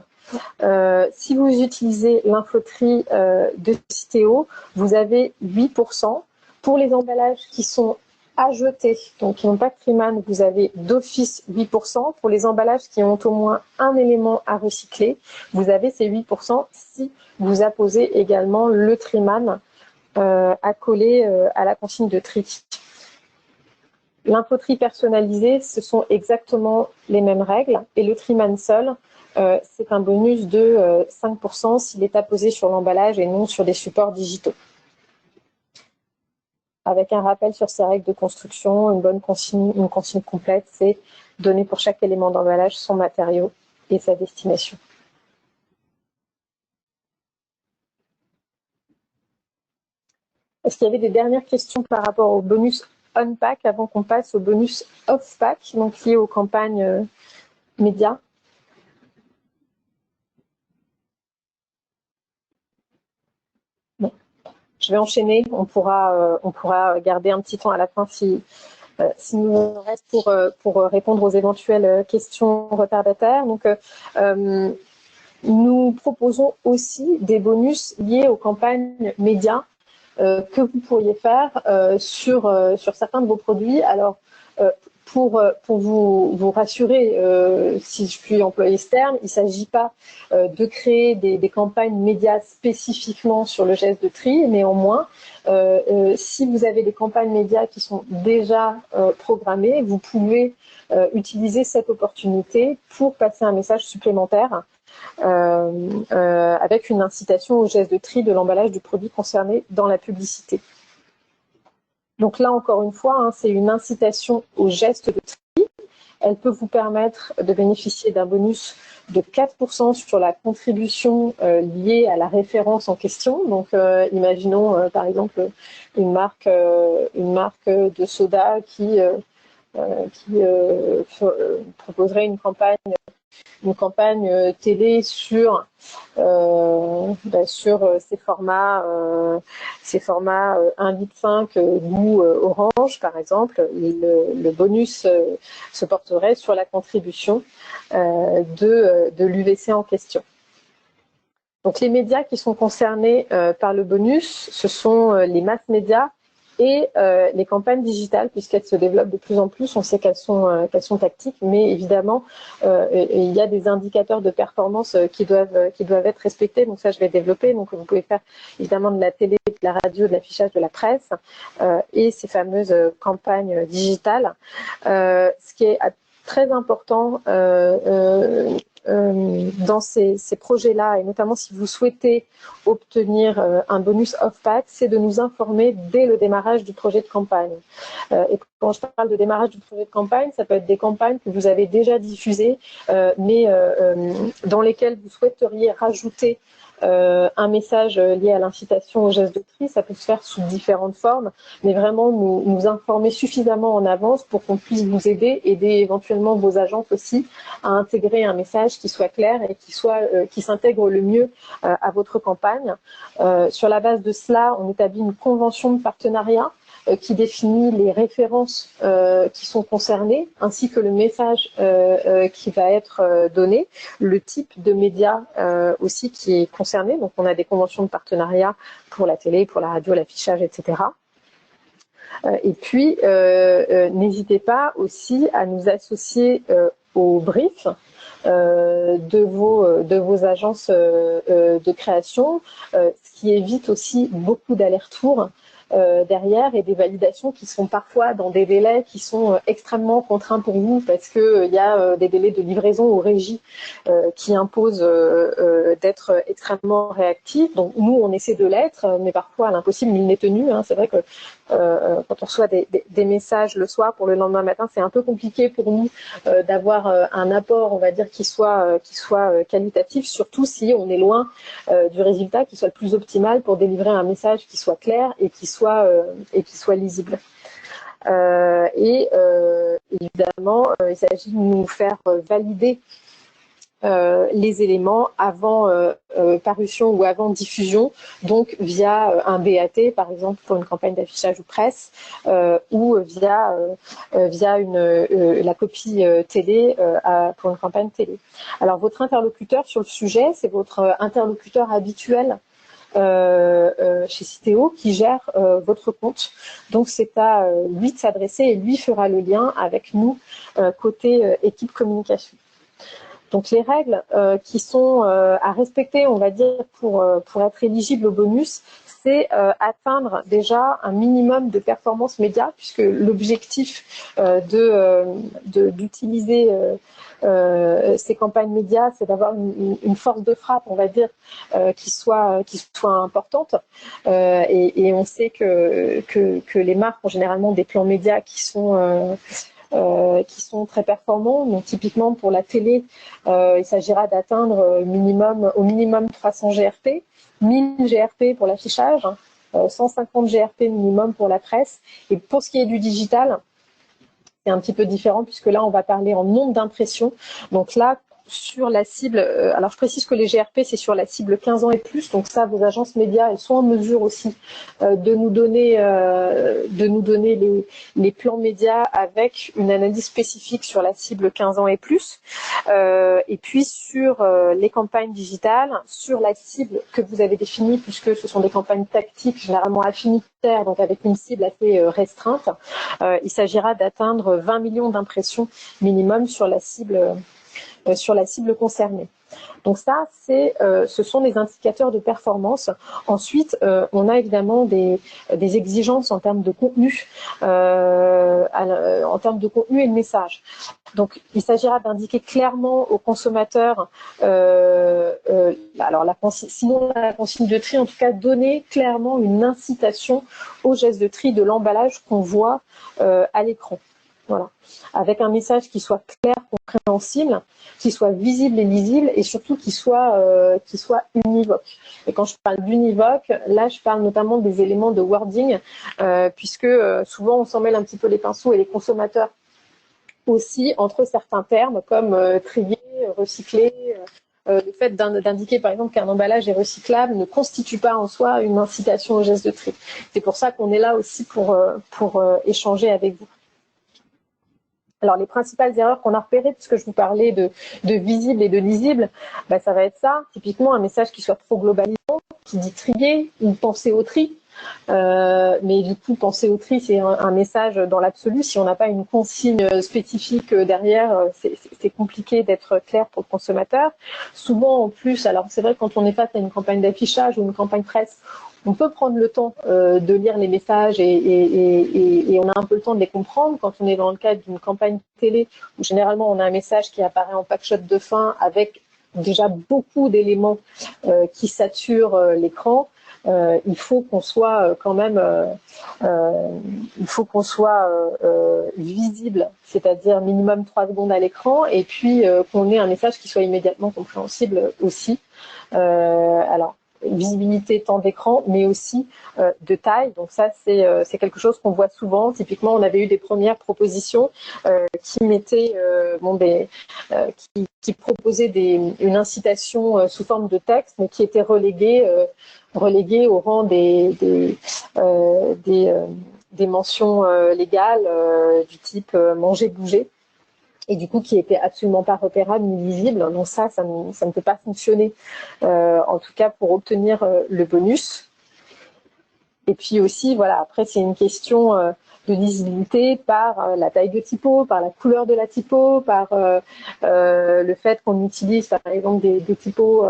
si vous utilisez l'infoterie de Citeo, vous avez 8%. Pour les emballages qui sont à jeter, donc qui n'ont pas de Triman, vous avez d'office 8%. Pour les emballages qui ont au moins un élément à recycler, vous avez ces 8% si vous apposez également le Triman à coller à la consigne de tri. L'infoterie personnalisée, ce sont exactement les mêmes règles, et le Triman seul, c'est un bonus de 5% s'il est apposé sur l'emballage et non sur des supports digitaux. Avec un rappel sur ces règles de construction, une consigne complète, c'est donner pour chaque élément d'emballage son matériau et sa destination. Est-ce qu'il y avait des dernières questions par rapport au bonus on-pack avant qu'on passe au bonus off-pack, donc lié aux campagnes médias? Bon. Je vais enchaîner, on pourra garder un petit temps à la fin si nous en reste pour répondre aux éventuelles questions retardataires. Donc, nous proposons aussi des bonus liés aux campagnes médias que vous pourriez faire sur certains de vos produits. Alors, pour vous rassurer, si je puis employer ce terme, il ne s'agit pas de créer des campagnes médias spécifiquement sur le geste de tri. Néanmoins, si vous avez des campagnes médias qui sont déjà programmées, vous pouvez utiliser cette opportunité pour passer un message supplémentaire avec une incitation au geste de tri de l'emballage du produit concerné dans la publicité. Donc là, encore une fois, c'est une incitation au geste de tri. Elle peut vous permettre de bénéficier d'un bonus de 4% sur la contribution liée à la référence en question. Donc, imaginons par exemple une marque de soda qui proposerait une campagne télé sur ces formats 1,5 litre goût orange par exemple. Le bonus se porterait sur la contribution de l'UVC en question. Donc les médias qui sont concernés par le bonus, ce sont les mass médias et les campagnes digitales, puisqu'elles se développent de plus en plus. On sait qu'elles sont tactiques, mais évidemment, il y a des indicateurs de performance qui doivent être respectés. Donc ça, je vais développer. Donc vous pouvez faire évidemment de la télé, de la radio, de l'affichage, de la presse et ces fameuses campagnes digitales. Ce qui est très important dans ces projets-là, et notamment si vous souhaitez obtenir un bonus off-pack, c'est de nous informer dès le démarrage du projet de campagne. Et quand je parle de démarrage du projet de campagne, ça peut être des campagnes que vous avez déjà diffusées, mais dans lesquelles vous souhaiteriez rajouter un message lié à l'incitation au geste de tri. Ça peut se faire sous différentes formes, mais vraiment nous informer suffisamment en avance pour qu'on puisse vous aider éventuellement vos agences aussi à intégrer un message qui soit clair et qui s'intègre le mieux à votre campagne. Sur la base de cela, on établit une convention de partenariat qui définit les références qui sont concernées, ainsi que le message qui va être donné, le type de média aussi qui est concerné. Donc on a des conventions de partenariat pour la télé, pour la radio, l'affichage, etc. Et puis, n'hésitez pas aussi à nous associer au brief de vos agences de création, ce qui évite aussi beaucoup d'allers-retours derrière et des validations qui sont parfois dans des délais qui sont extrêmement contraints pour vous parce que il y a des délais de livraison aux régies qui imposent d'être extrêmement réactifs. Donc nous on essaie de l'être, mais parfois à l'impossible nul n'est tenu. C'est vrai que quand on reçoit des messages le soir pour le lendemain matin, c'est un peu compliqué pour nous d'avoir un apport, on va dire, qui soit qualitatif, surtout si on est loin du résultat qui soit le plus optimal pour délivrer un message qui soit clair et qui soit lisible. Évidemment, il s'agit de nous faire valider les éléments avant parution ou avant diffusion, donc via un BAT par exemple pour une campagne d'affichage ou presse, ou via la copie télé pour une campagne télé. Alors votre interlocuteur sur le sujet, c'est votre interlocuteur habituel chez Citeo qui gère votre compte. Donc c'est à lui de s'adresser et lui fera le lien avec nous côté équipe communication. Donc les règles qui sont à respecter, on va dire, pour être éligible au bonus, c'est atteindre déjà un minimum de performance média, puisque l'objectif d'utiliser ces campagnes médias, c'est d'avoir une force de frappe, on va dire, qui soit importante. Et on sait que les marques ont généralement des plans médias qui sont très performants. Donc typiquement pour la télé, il s'agira d'atteindre au minimum 300 GRP, 1000 GRP pour l'affichage, 150 GRP minimum pour la presse. Et pour ce qui est du digital, c'est un petit peu différent puisque là on va parler en nombre d'impressions. Donc là, sur la cible, alors je précise que les GRP c'est sur la cible 15 ans et plus, donc ça vos agences médias elles sont en mesure aussi de nous donner les plans médias avec une analyse spécifique sur la cible 15 ans et plus, et puis sur les campagnes digitales, sur la cible que vous avez définie, puisque ce sont des campagnes tactiques généralement affinitaires, donc avec une cible assez restreinte, il s'agira d'atteindre 20 millions d'impressions minimum sur la cible concernée. Donc ça, ce sont des indicateurs de performance. Ensuite, on a évidemment des exigences en termes de contenu, et de message. Donc, il s'agira d'indiquer clairement aux consommateurs, sinon la consigne de tri, en tout cas donner clairement une incitation au geste de tri de l'emballage qu'on voit à l'écran. Voilà, avec un message qui soit clair, compréhensible, qui soit visible et lisible, et surtout qui soit univoque. Et quand je parle d'univoque, là je parle notamment des éléments de wording, puisque souvent on s'en mêle un petit peu les pinceaux et les consommateurs aussi entre certains termes comme trier, recycler. Le fait d'indiquer par exemple qu'un emballage est recyclable ne constitue pas en soi une incitation au geste de tri. C'est pour ça qu'on est là aussi pour échanger avec vous. Alors, les principales erreurs qu'on a repérées, puisque je vous parlais de visible et de lisible, ça va être ça. Typiquement, un message qui soit trop globalisant, qui dit trier ou penser au tri. Mais du coup, penser au tri, c'est un message dans l'absolu. Si on n'a pas une consigne spécifique derrière, c'est compliqué d'être clair pour le consommateur. Souvent, en plus, alors c'est vrai que quand on est face à une campagne d'affichage ou une campagne presse, on peut prendre le temps de lire les messages et on a un peu le temps de les comprendre. Quand on est dans le cadre d'une campagne télé, où généralement on a un message qui apparaît en packshot de fin avec déjà beaucoup d'éléments qui saturent l'écran, il faut qu'on soit quand même visible, c'est-à-dire minimum 3 secondes à l'écran, et puis qu'on ait un message qui soit immédiatement compréhensible aussi. Alors, visibilité, temps d'écran, mais aussi de taille. Donc ça, c'est quelque chose qu'on voit souvent. Typiquement, on avait eu des premières propositions qui mettaient qui proposaient une incitation sous forme de texte, mais qui étaient reléguées au rang des mentions légales du type manger, bouger. Et du coup, qui était absolument pas repérable ni lisible. Donc ça ne peut pas fonctionner, en tout cas pour obtenir le bonus. Et puis aussi, voilà, après c'est une question de lisibilité par la taille de typo, par la couleur de la typo, par le fait qu'on utilise par exemple des typos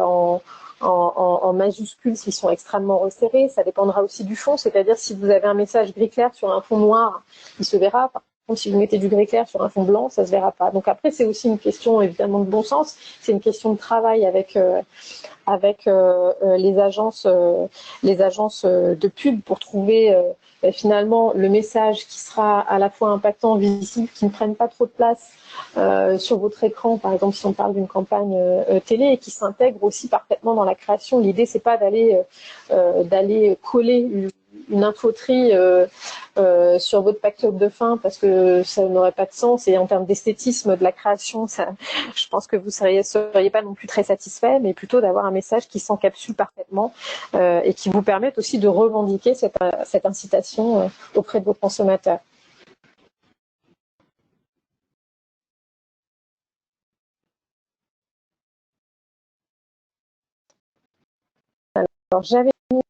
en majuscules qui sont extrêmement resserrés. Ça dépendra aussi du fond, c'est-à-dire si vous avez un message gris clair sur un fond noir, il se verra. contre, si vous mettez du gris clair sur un fond blanc, ça se verra pas. Donc après, c'est aussi une question évidemment de bon sens. C'est une question de travail avec les agences de pub pour trouver finalement le message qui sera à la fois impactant, visible, qui ne prenne pas trop de place sur votre écran, par exemple si on parle d'une campagne télé, et qui s'intègre aussi parfaitement dans la création. L'idée, c'est pas d'aller coller une infoterie sur votre pack-up de fin parce que ça n'aurait pas de sens, et en termes d'esthétisme de la création, ça, je pense que vous seriez pas non plus très satisfait, mais plutôt d'avoir un message qui s'encapsule parfaitement et qui vous permette aussi de revendiquer cette incitation auprès de vos consommateurs. Alors j'avais mis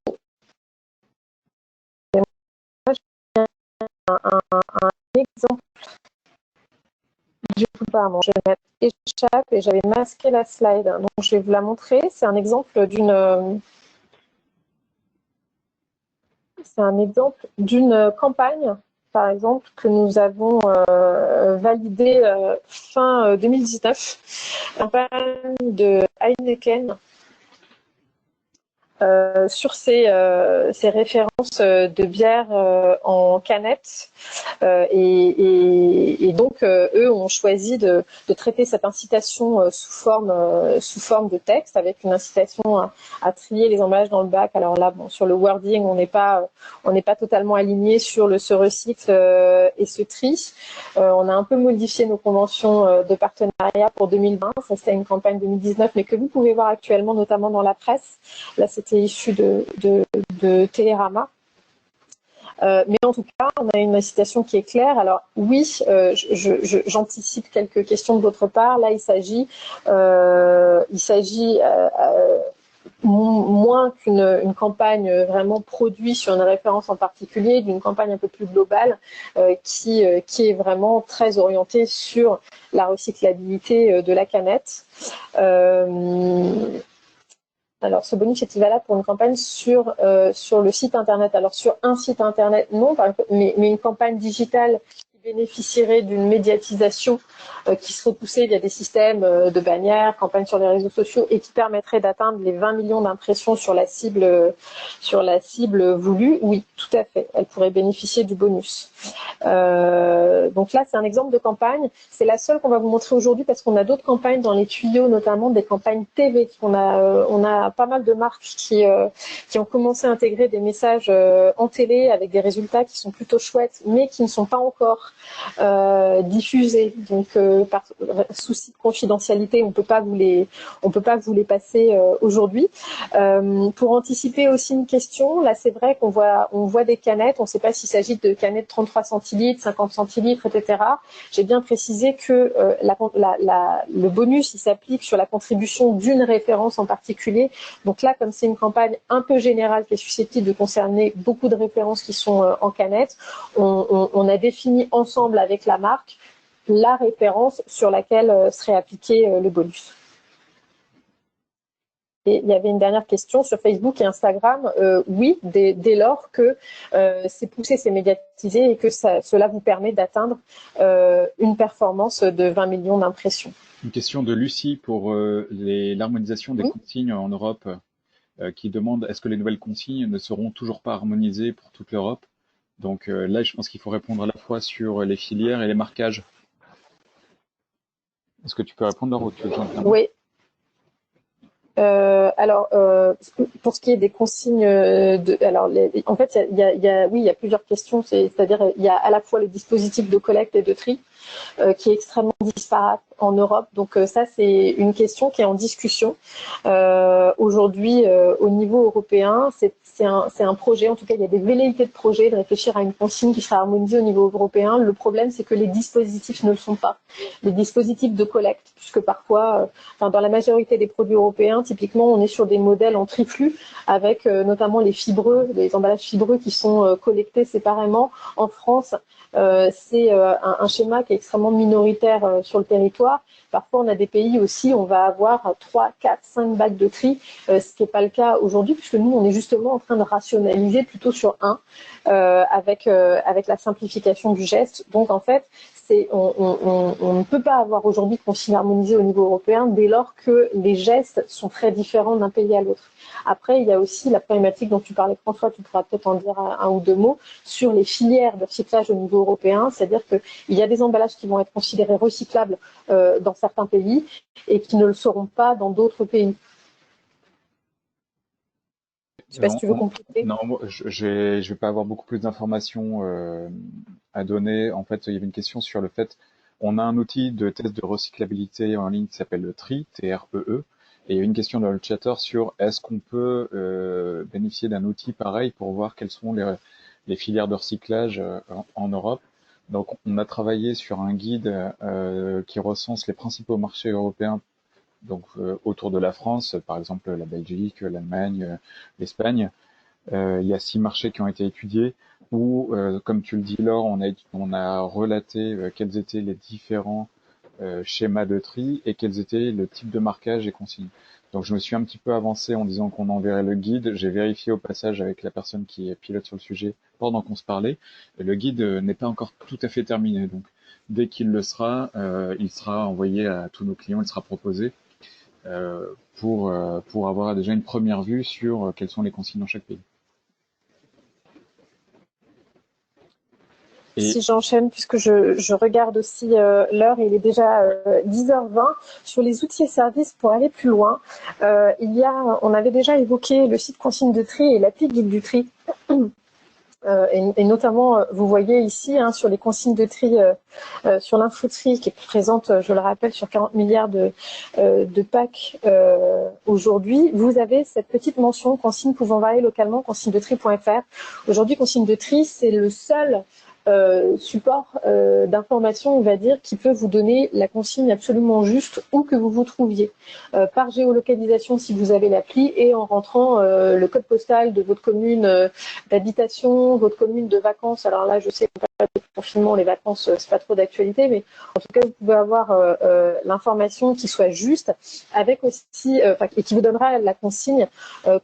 un exemple. Du coup, pardon, je vais mettre échappe et j'avais masqué la slide. Donc, je vais vous la montrer. C'est un exemple d'une campagne, par exemple, que nous avons validée fin 2019. Campagne de Heineken. Sur ces références de bière en canette et donc eux ont choisi de traiter cette incitation sous forme de texte, avec une incitation à trier les emballages dans le bac. Alors là, bon, sur le wording, on n'est pas totalement aligné sur le se recycle et se tri. On a un peu modifié nos conventions de partenariat pour 2020. Ça, c'était une campagne 2019, mais que vous pouvez voir actuellement, notamment dans la presse. Là, c'était issu de Télérama. Mais en tout cas, on a une incitation qui est claire. Alors oui, j'anticipe quelques questions de votre part. Là, il s'agit moins qu'une campagne vraiment produite sur une référence en particulier, d'une campagne un peu plus globale qui est vraiment très orientée sur la recyclabilité de la canette. Alors, ce bonus est-il valable pour une campagne sur le site internet? Alors, sur un site internet, non, mais une campagne digitale qui bénéficierait d'une médiatisation qui serait poussée via des systèmes de bannières, campagnes sur les réseaux sociaux, et qui permettrait d'atteindre les 20 millions d'impressions sur la cible voulue, oui, tout à fait. Elle pourrait bénéficier du bonus. Donc là, c'est un exemple de campagne. C'est la seule qu'on va vous montrer aujourd'hui parce qu'on a d'autres campagnes dans les tuyaux, notamment des campagnes TV. On a pas mal de marques qui ont commencé à intégrer des messages en télé avec des résultats qui sont plutôt chouettes, mais qui ne sont pas encore diffusés. Donc, par souci de confidentialité, on peut pas vous les passer aujourd'hui. Pour anticiper aussi une question, là, c'est vrai qu'on voit des canettes. On ne sait pas s'il s'agit de canettes 33 centilitres, 50 centilitres, etc. J'ai bien précisé que le bonus, il s'applique sur la contribution d'une référence en particulier. Donc là, comme c'est une campagne un peu générale qui est susceptible de concerner beaucoup de références qui sont en canette, on a défini ensemble avec la marque la référence sur laquelle serait appliqué le bonus. Et il y avait une dernière question sur Facebook et Instagram. Oui, dès lors que c'est poussé, c'est médiatisé et que cela vous permet d'atteindre une performance de 20 millions d'impressions. Une question de Lucie pour l'harmonisation des consignes en Europe qui demande est-ce que les nouvelles consignes ne seront toujours pas harmonisées pour toute l'Europe? Donc là, je pense qu'il faut répondre à la fois sur les filières et les marquages. Est-ce que tu peux répondre, Laure, ou tu veux que j'en parle? Oui. Alors, pour ce qui est des consignes, en fait, il y a plusieurs questions. C'est-à-dire, il y a à la fois le dispositif de collecte et de tri qui est extrêmement disparate en Europe. Donc ça, c'est une question qui est en discussion aujourd'hui au niveau européen. C'est un projet, en tout cas, il y a des velléités de projet de réfléchir à une consigne qui sera harmonisée au niveau européen. Le problème, c'est que les dispositifs ne le sont pas. Les dispositifs de collecte, puisque parfois, dans la majorité des produits européens, typiquement, on est sur des modèles en triflux avec notamment les emballages fibreux qui sont collectés séparément. En France, c'est un schéma qui est extrêmement minoritaire sur le territoire. avoir. Parfois, on a des pays aussi, on va avoir 3, 4, 5 bacs de tri, ce qui n'est pas le cas aujourd'hui, puisque nous, on est justement en train de rationaliser plutôt sur un, avec la simplification du geste. Donc, en fait, on ne peut pas avoir aujourd'hui de consigne harmonisée au niveau européen dès lors que les gestes sont très différents d'un pays à l'autre. Après, il y a aussi la problématique dont tu parlais, François, tu pourras peut-être en dire un ou deux mots, sur les filières de recyclage au niveau européen, c'est-à-dire qu'il y a des emballages qui vont être considérés recyclables dans certains pays et qui ne le seront pas dans d'autres pays. Je ne sais pas si tu veux compléter. Non, je vais pas avoir beaucoup plus d'informations à donner. En fait, il y avait une question sur le fait, on a un outil de test de recyclabilité en ligne qui s'appelle le TREE, T-R-E-E, et il y a une question dans le chatter sur est-ce qu'on peut bénéficier d'un outil pareil pour voir quelles sont les filières de recyclage en Europe. Donc, on a travaillé sur un guide qui recense les principaux marchés européens, donc autour de la France, par exemple la Belgique, l'Allemagne, l'Espagne. Il y a 6 marchés qui ont été étudiés où, comme tu le dis Laure, on a relaté quels étaient les différents schémas de tri et quels étaient le type de marquage et consigne. Donc je me suis un petit peu avancé en disant qu'on enverrait le guide. J'ai vérifié au passage avec la personne qui est pilote sur le sujet pendant qu'on se parlait. Et le guide n'est pas encore tout à fait terminé. Donc dès qu'il le sera, il sera envoyé à tous nos clients, il sera proposé pour avoir déjà une première vue sur quelles sont les consignes dans chaque pays. Si j'enchaîne, puisque je regarde aussi l'heure, il est déjà 10h20. Sur les outils et services, pour aller plus loin, on avait déjà évoqué le site consigne de tri et l'appli guide du tri. Et notamment, vous voyez ici, sur les consignes de tri, sur l'infotri qui est présente, je le rappelle, sur 40 milliards de packs aujourd'hui, vous avez cette petite mention consigne pouvant varier localement, consigne de tri.fr. Aujourd'hui, consigne de tri, c'est le seul support d'information, on va dire, qui peut vous donner la consigne absolument juste où que vous vous trouviez, par géolocalisation si vous avez l'appli et en rentrant le code postal de votre commune d'habitation, votre commune de vacances. Alors là, je sais que le confinement, les vacances, c'est pas trop d'actualité, mais en tout cas, vous pouvez avoir l'information qui soit juste, avec aussi, et qui vous donnera la consigne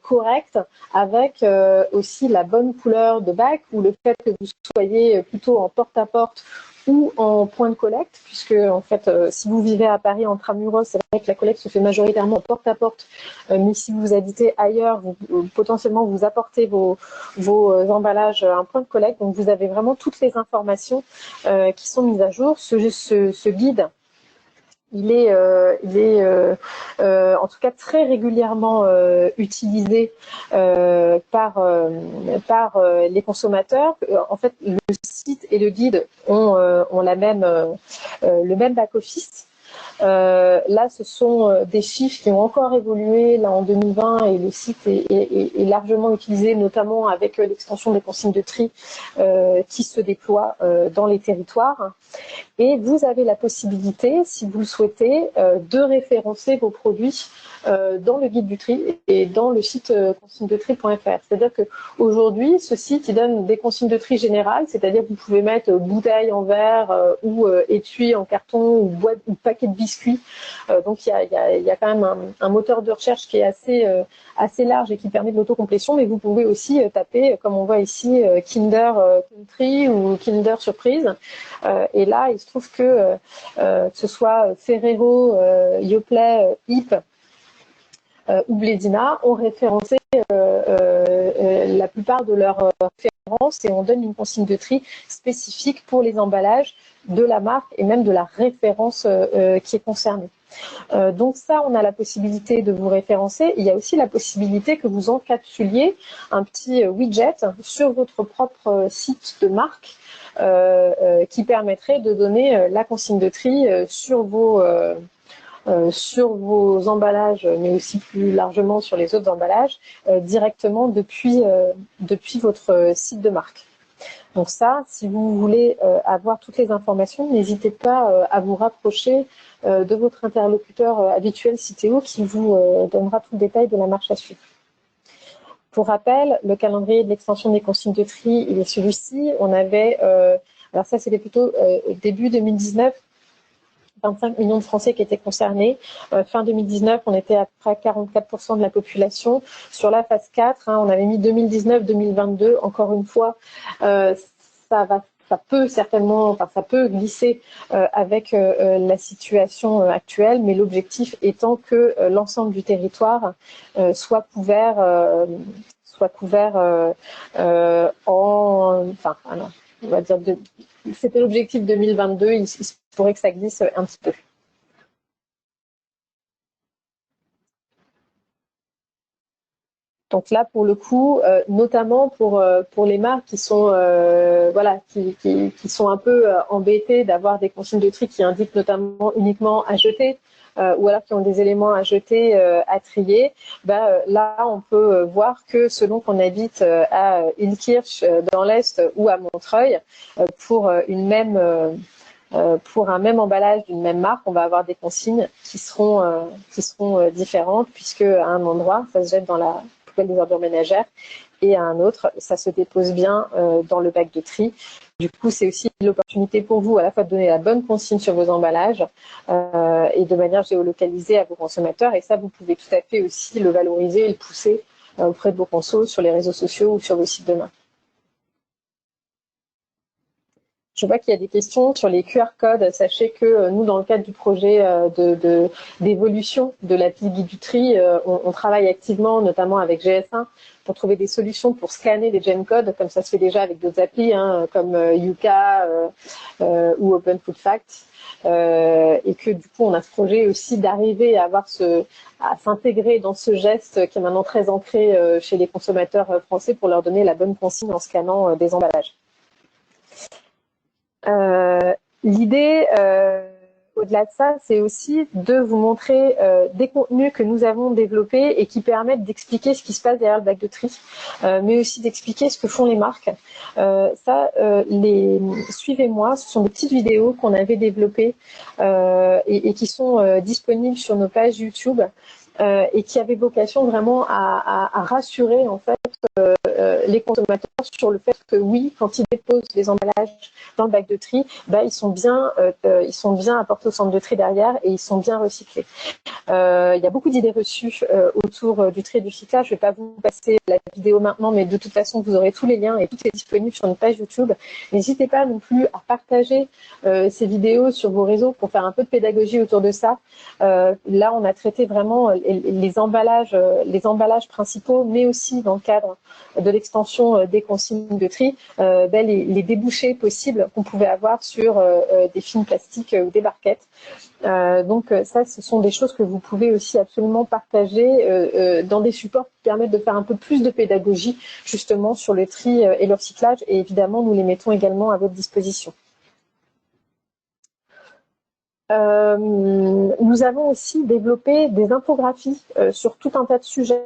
correcte, avec aussi la bonne couleur de bac ou le fait que vous soyez plutôt en porte-à-porte ou en point de collecte, puisque en fait, si vous vivez à Paris intramuros, c'est vrai que la collecte se fait majoritairement en porte-à-porte, mais si vous habitez ailleurs, potentiellement vous apportez vos emballages à un point de collecte, donc vous avez vraiment toutes les informations qui sont mises à jour. Ce guide, il est en tout cas très régulièrement utilisé par les consommateurs. En fait, le site et le guide ont le même back-office. Là, ce sont des chiffres qui ont encore évolué là en 2020 et le site est largement utilisé, notamment avec l'extension des consignes de tri qui se déploient dans les territoires. Et vous avez la possibilité, si vous le souhaitez, de référencer vos produits dans le guide du tri et dans le site consignedetri.fr. C'est-à-dire qu'aujourd'hui, ce site il donne des consignes de tri générales, c'est-à-dire que vous pouvez mettre bouteille en verre ou étui en carton ou boîte ou paquet de biscuits. Donc il y a quand même un moteur de recherche qui est assez large et qui permet de l'autocomplétion, mais vous pouvez aussi taper, comme on voit ici, Kinder Country ou Kinder Surprise. Et là, il se trouve que ce soit Ferrero, Yoplait, Yip ou Blédina ont référencé la plupart de leurs références et on donne une consigne de tri spécifique pour les emballages de la marque et même de la référence qui est concernée. Donc ça, on a la possibilité de vous référencer. Il y a aussi la possibilité que vous encapsuliez un petit widget sur votre propre site de marque qui permettrait de donner la consigne de tri sur vos emballages, mais aussi plus largement sur les autres emballages, directement depuis votre site de marque. Donc ça, si vous voulez avoir toutes les informations, n'hésitez pas à vous rapprocher de votre interlocuteur habituel Citeo qui vous donnera tout le détail de la marche à suivre. Pour rappel, le calendrier de l'extension des consignes de tri, il est celui-ci. On avait, alors ça c'était plutôt début 2019, 25 millions de Français qui étaient concernés. Fin 2019, on était à peu près 44% de la population. Sur la phase 4, on avait mis 2019-2022. Encore une fois, ça peut certainement, enfin ça peut glisser avec la situation actuelle, mais l'objectif étant que l'ensemble du territoire soit couvert on va dire c'était l'objectif 2022, il se pourrait que ça glisse un petit peu. Donc là, pour le coup, notamment pour les marques qui sont qui sont un peu embêtées d'avoir des consignes de tri qui indiquent notamment uniquement à jeter, ou alors qui ont des éléments à jeter, à trier, là on peut voir que selon qu'on habite à Illkirch dans l'Est ou à Montreuil, pour un même emballage d'une même marque, on va avoir des consignes qui seront différentes, puisque à un endroit, ça se jette dans la poubelle des ordures ménagères, et à un autre, ça se dépose bien dans le bac de tri. Du coup, c'est aussi l'opportunité pour vous à la fois de donner la bonne consigne sur vos emballages et de manière géolocalisée à vos consommateurs. Et ça, vous pouvez tout à fait aussi le valoriser et le pousser auprès de vos consos sur les réseaux sociaux ou sur vos sites de marque. Je vois qu'il y a des questions sur les QR codes. Sachez que nous, dans le cadre du projet d'évolution de l'appli Guide du Tri, on travaille activement, notamment avec GS1, pour trouver des solutions pour scanner les GenCodes, comme ça se fait déjà avec d'autres applis, comme Yuka ou Open Food Facts. Et que du coup, on a ce projet aussi d'arriver à s'intégrer dans ce geste qui est maintenant très ancré chez les consommateurs français pour leur donner la bonne consigne en scannant des emballages. L'idée, au-delà de ça, c'est aussi de vous montrer des contenus que nous avons développés et qui permettent d'expliquer ce qui se passe derrière le bac de tri, mais aussi d'expliquer ce que font les marques. Suivez-moi, ce sont des petites vidéos qu'on avait développées et qui sont disponibles sur nos pages YouTube et qui avaient vocation vraiment à rassurer en fait les consommateurs sur le fait que oui, quand ils déposent les emballages dans le bac de tri, ils sont bien apportés au centre de tri derrière et ils sont bien recyclés. Il y a beaucoup d'idées reçues autour du tri et du recyclage. Je ne vais pas vous passer la vidéo maintenant, mais de toute façon, vous aurez tous les liens et tout est disponible sur notre page YouTube. N'hésitez pas non plus à partager ces vidéos sur vos réseaux pour faire un peu de pédagogie autour de ça. Là, on a traité vraiment les emballages principaux, mais aussi dans le cadre de l'extension des consignes de tri, les débouchés possibles qu'on pouvait avoir sur des films plastiques ou des barquettes. Donc ça, ce sont des choses que vous pouvez aussi absolument partager dans des supports qui permettent de faire un peu plus de pédagogie justement sur le tri et le recyclage. Et évidemment, nous les mettons également à votre disposition. Nous avons aussi développé des infographies sur tout un tas de sujets.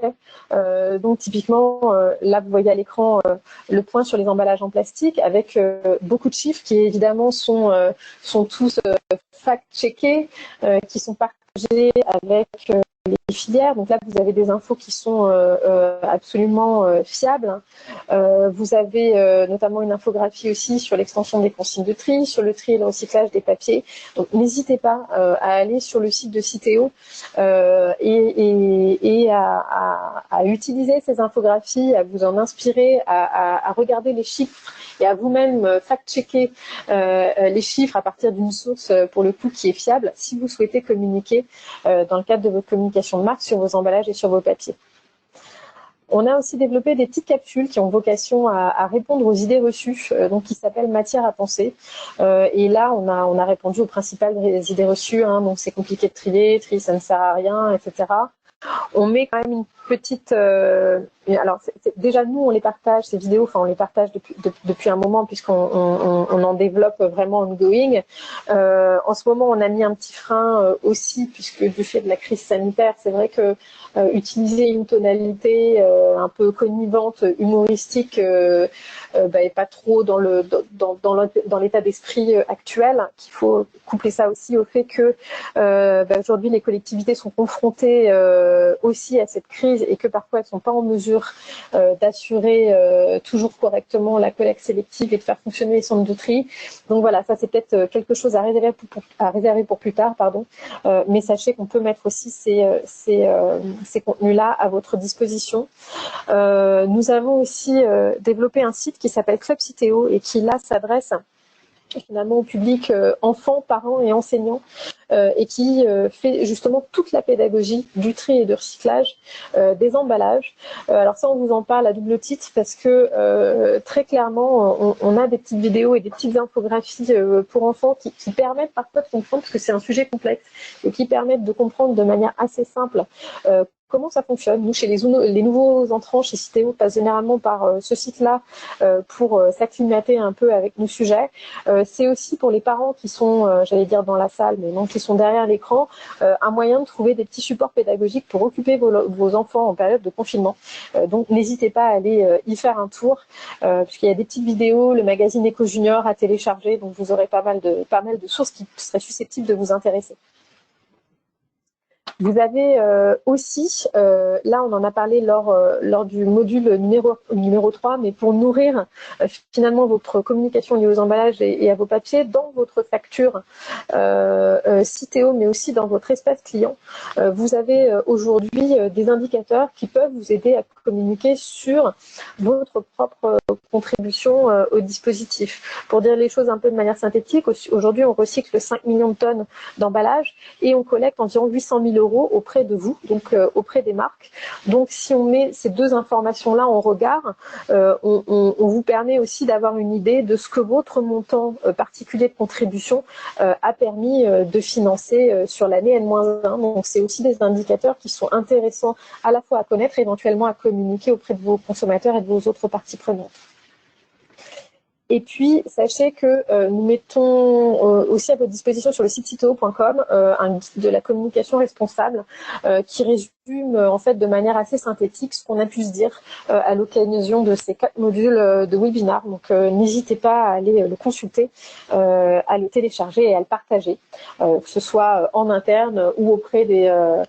Donc typiquement, là vous voyez à l'écran le point sur les emballages en plastique avec beaucoup de chiffres qui évidemment sont tous fact-checkés, qui sont partagés avec les filières. Donc là, vous avez des infos qui sont absolument fiables. Vous avez notamment une infographie aussi sur l'extension des consignes de tri, sur le tri et le recyclage des papiers. Donc n'hésitez pas à aller sur le site de Citeo et à utiliser ces infographies, à vous en inspirer, à regarder les chiffres et à vous-même fact-checker les chiffres à partir d'une source pour le coup qui est fiable si vous souhaitez communiquer dans le cadre de votre communication de marque sur vos emballages et sur vos papiers. On a aussi développé des petites capsules qui ont vocation à répondre aux idées reçues, donc qui s'appellent Matière à penser. Et là, on a répondu aux principales idées reçues. Donc c'est compliqué de trier ça ne sert à rien, etc. On met quand même une petite... alors, déjà, nous, on les partage, ces vidéos, enfin, on les partage depuis un moment puisqu'on en développe vraiment ongoing. En ce moment, on a mis un petit frein aussi puisque du fait de la crise sanitaire, c'est vrai que utiliser une tonalité un peu connivente, humoristique, et pas trop dans l'état d'esprit actuel, qu'il faut coupler ça aussi au fait que aujourd'hui, les collectivités sont confrontées aussi à cette crise entreprises et que parfois elles ne sont pas en mesure d'assurer toujours correctement la collecte sélective et de faire fonctionner les centres de tri. Donc voilà, ça c'est peut-être quelque chose à réserver pour plus tard, pardon. Mais sachez qu'on peut mettre aussi ces contenus-là à votre disposition. Nous avons aussi développé un site qui s'appelle Club Citeo et qui là s'adresse finalement au public enfants, parents et enseignants et qui fait justement toute la pédagogie du tri et du recyclage des emballages. Alors ça, on vous en parle à double titre parce que très clairement, on a des petites vidéos et des petites infographies pour enfants qui permettent parfois de comprendre, parce que c'est un sujet complexe, et qui permettent de comprendre de manière assez simple comment ça fonctionne. Nous, chez les nouveaux entrants chez Citeo, passent généralement par ce site-là pour s'acclimater un peu avec nos sujets. C'est aussi pour les parents qui sont, j'allais dire dans la salle, mais non, qui sont derrière l'écran, un moyen de trouver des petits supports pédagogiques pour occuper vos enfants en période de confinement. Donc, n'hésitez pas à aller y faire un tour, puisqu'il y a des petites vidéos, le magazine Éco Junior à télécharger, donc vous aurez pas mal de sources qui seraient susceptibles de vous intéresser. Vous avez aussi, là on en a parlé lors du module numéro 3, mais pour nourrir finalement votre communication liée aux emballages et à vos papiers, dans votre facture Citeo, mais aussi dans votre espace client, vous avez aujourd'hui des indicateurs qui peuvent vous aider à communiquer sur votre propre contribution au dispositif. Pour dire les choses un peu de manière synthétique, aujourd'hui on recycle 5 millions de tonnes d'emballages et on collecte environ 800 000 € auprès de vous, donc auprès des marques. Donc si on met ces deux informations-là en regard, on vous permet aussi d'avoir une idée de ce que votre montant particulier de contribution a permis de financer sur l'année N-1. Donc c'est aussi des indicateurs qui sont intéressants à la fois à connaître et éventuellement à communiquer auprès de vos consommateurs et de vos autres parties prenantes. Et puis, sachez que nous mettons aussi à votre disposition sur le site citeo.com un guide de la communication responsable qui résume en fait de manière assez synthétique ce qu'on a pu se dire à l'occasion de ces 4 modules de webinar. Donc, n'hésitez pas à aller le consulter, à le télécharger et à le partager, que ce soit en interne ou auprès de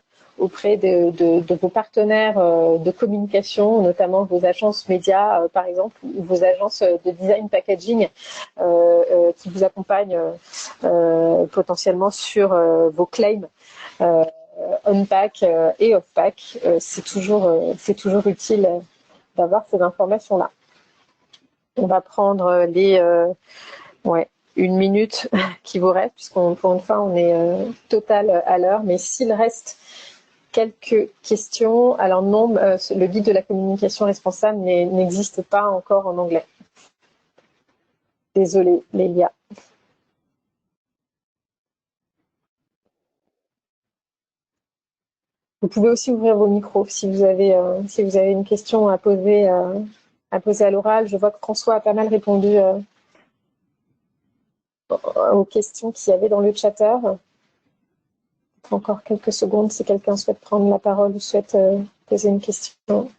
vos partenaires de communication, notamment vos agences médias, par exemple, ou vos agences de design packaging qui vous accompagnent potentiellement sur vos claims on-pack et off-pack. C'est toujours utile d'avoir ces informations-là. On va prendre une minute qui vous reste, puisqu'on pour une fois on est total à l'heure, mais s'il reste quelques questions. Alors non, le guide de la communication responsable n'existe pas encore en anglais. Désolée, Lélia. Vous pouvez aussi ouvrir vos micros si vous avez une question à poser à l'oral. Je vois que François a pas mal répondu aux questions qu'il y avait dans le chatter. Encore quelques secondes si quelqu'un souhaite prendre la parole ou souhaite poser une question.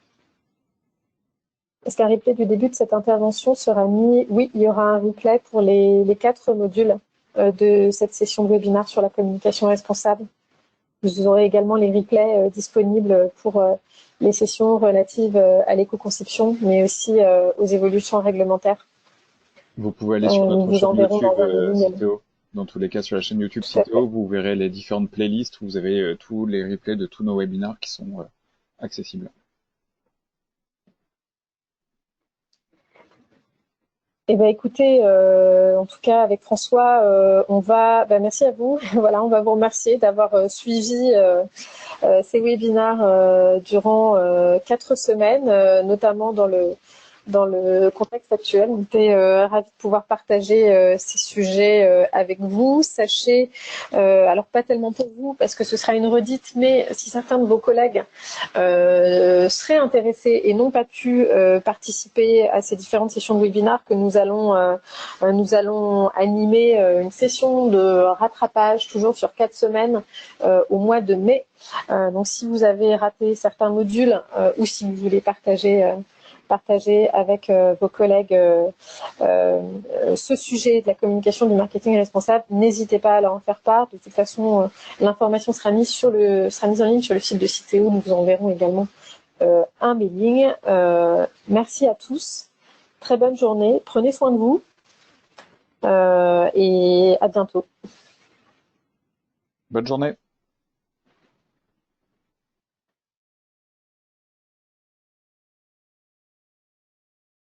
Est-ce qu'un replay du début de cette intervention sera mis? Oui, il y aura un replay pour les 4 modules de cette session de webinaire sur la communication responsable. Vous aurez également les replays disponibles pour les sessions relatives à l'éco-conception, mais aussi aux évolutions réglementaires. Vous pouvez aller sur notre chaîne YouTube Citeo. Dans tous les cas, sur la chaîne YouTube Citeo, vous verrez les différentes playlists où vous avez tous les replays de tous nos webinaires qui sont accessibles. Eh ben, écoutez, en tout cas, avec François, merci à vous. Voilà, on va vous remercier d'avoir suivi ces webinaires durant 4 semaines, notamment dans le contexte actuel. On était ravis de pouvoir partager ces sujets avec vous. Sachez, alors pas tellement pour vous parce que ce sera une redite, mais si certains de vos collègues seraient intéressés et n'ont pas pu participer à ces différentes sessions de webinaire, que nous allons animer une session de rattrapage toujours sur 4 semaines au mois de mai. Donc si vous avez raté certains modules ou si vous voulez partager avec vos collègues ce sujet de la communication du marketing responsable, n'hésitez pas à leur en faire part. De toute façon, l'information sera mise en ligne sur le site de Citeo. Nous vous enverrons également un mailing. Merci à tous. Très bonne journée. Prenez soin de vous. Et à bientôt. Bonne journée.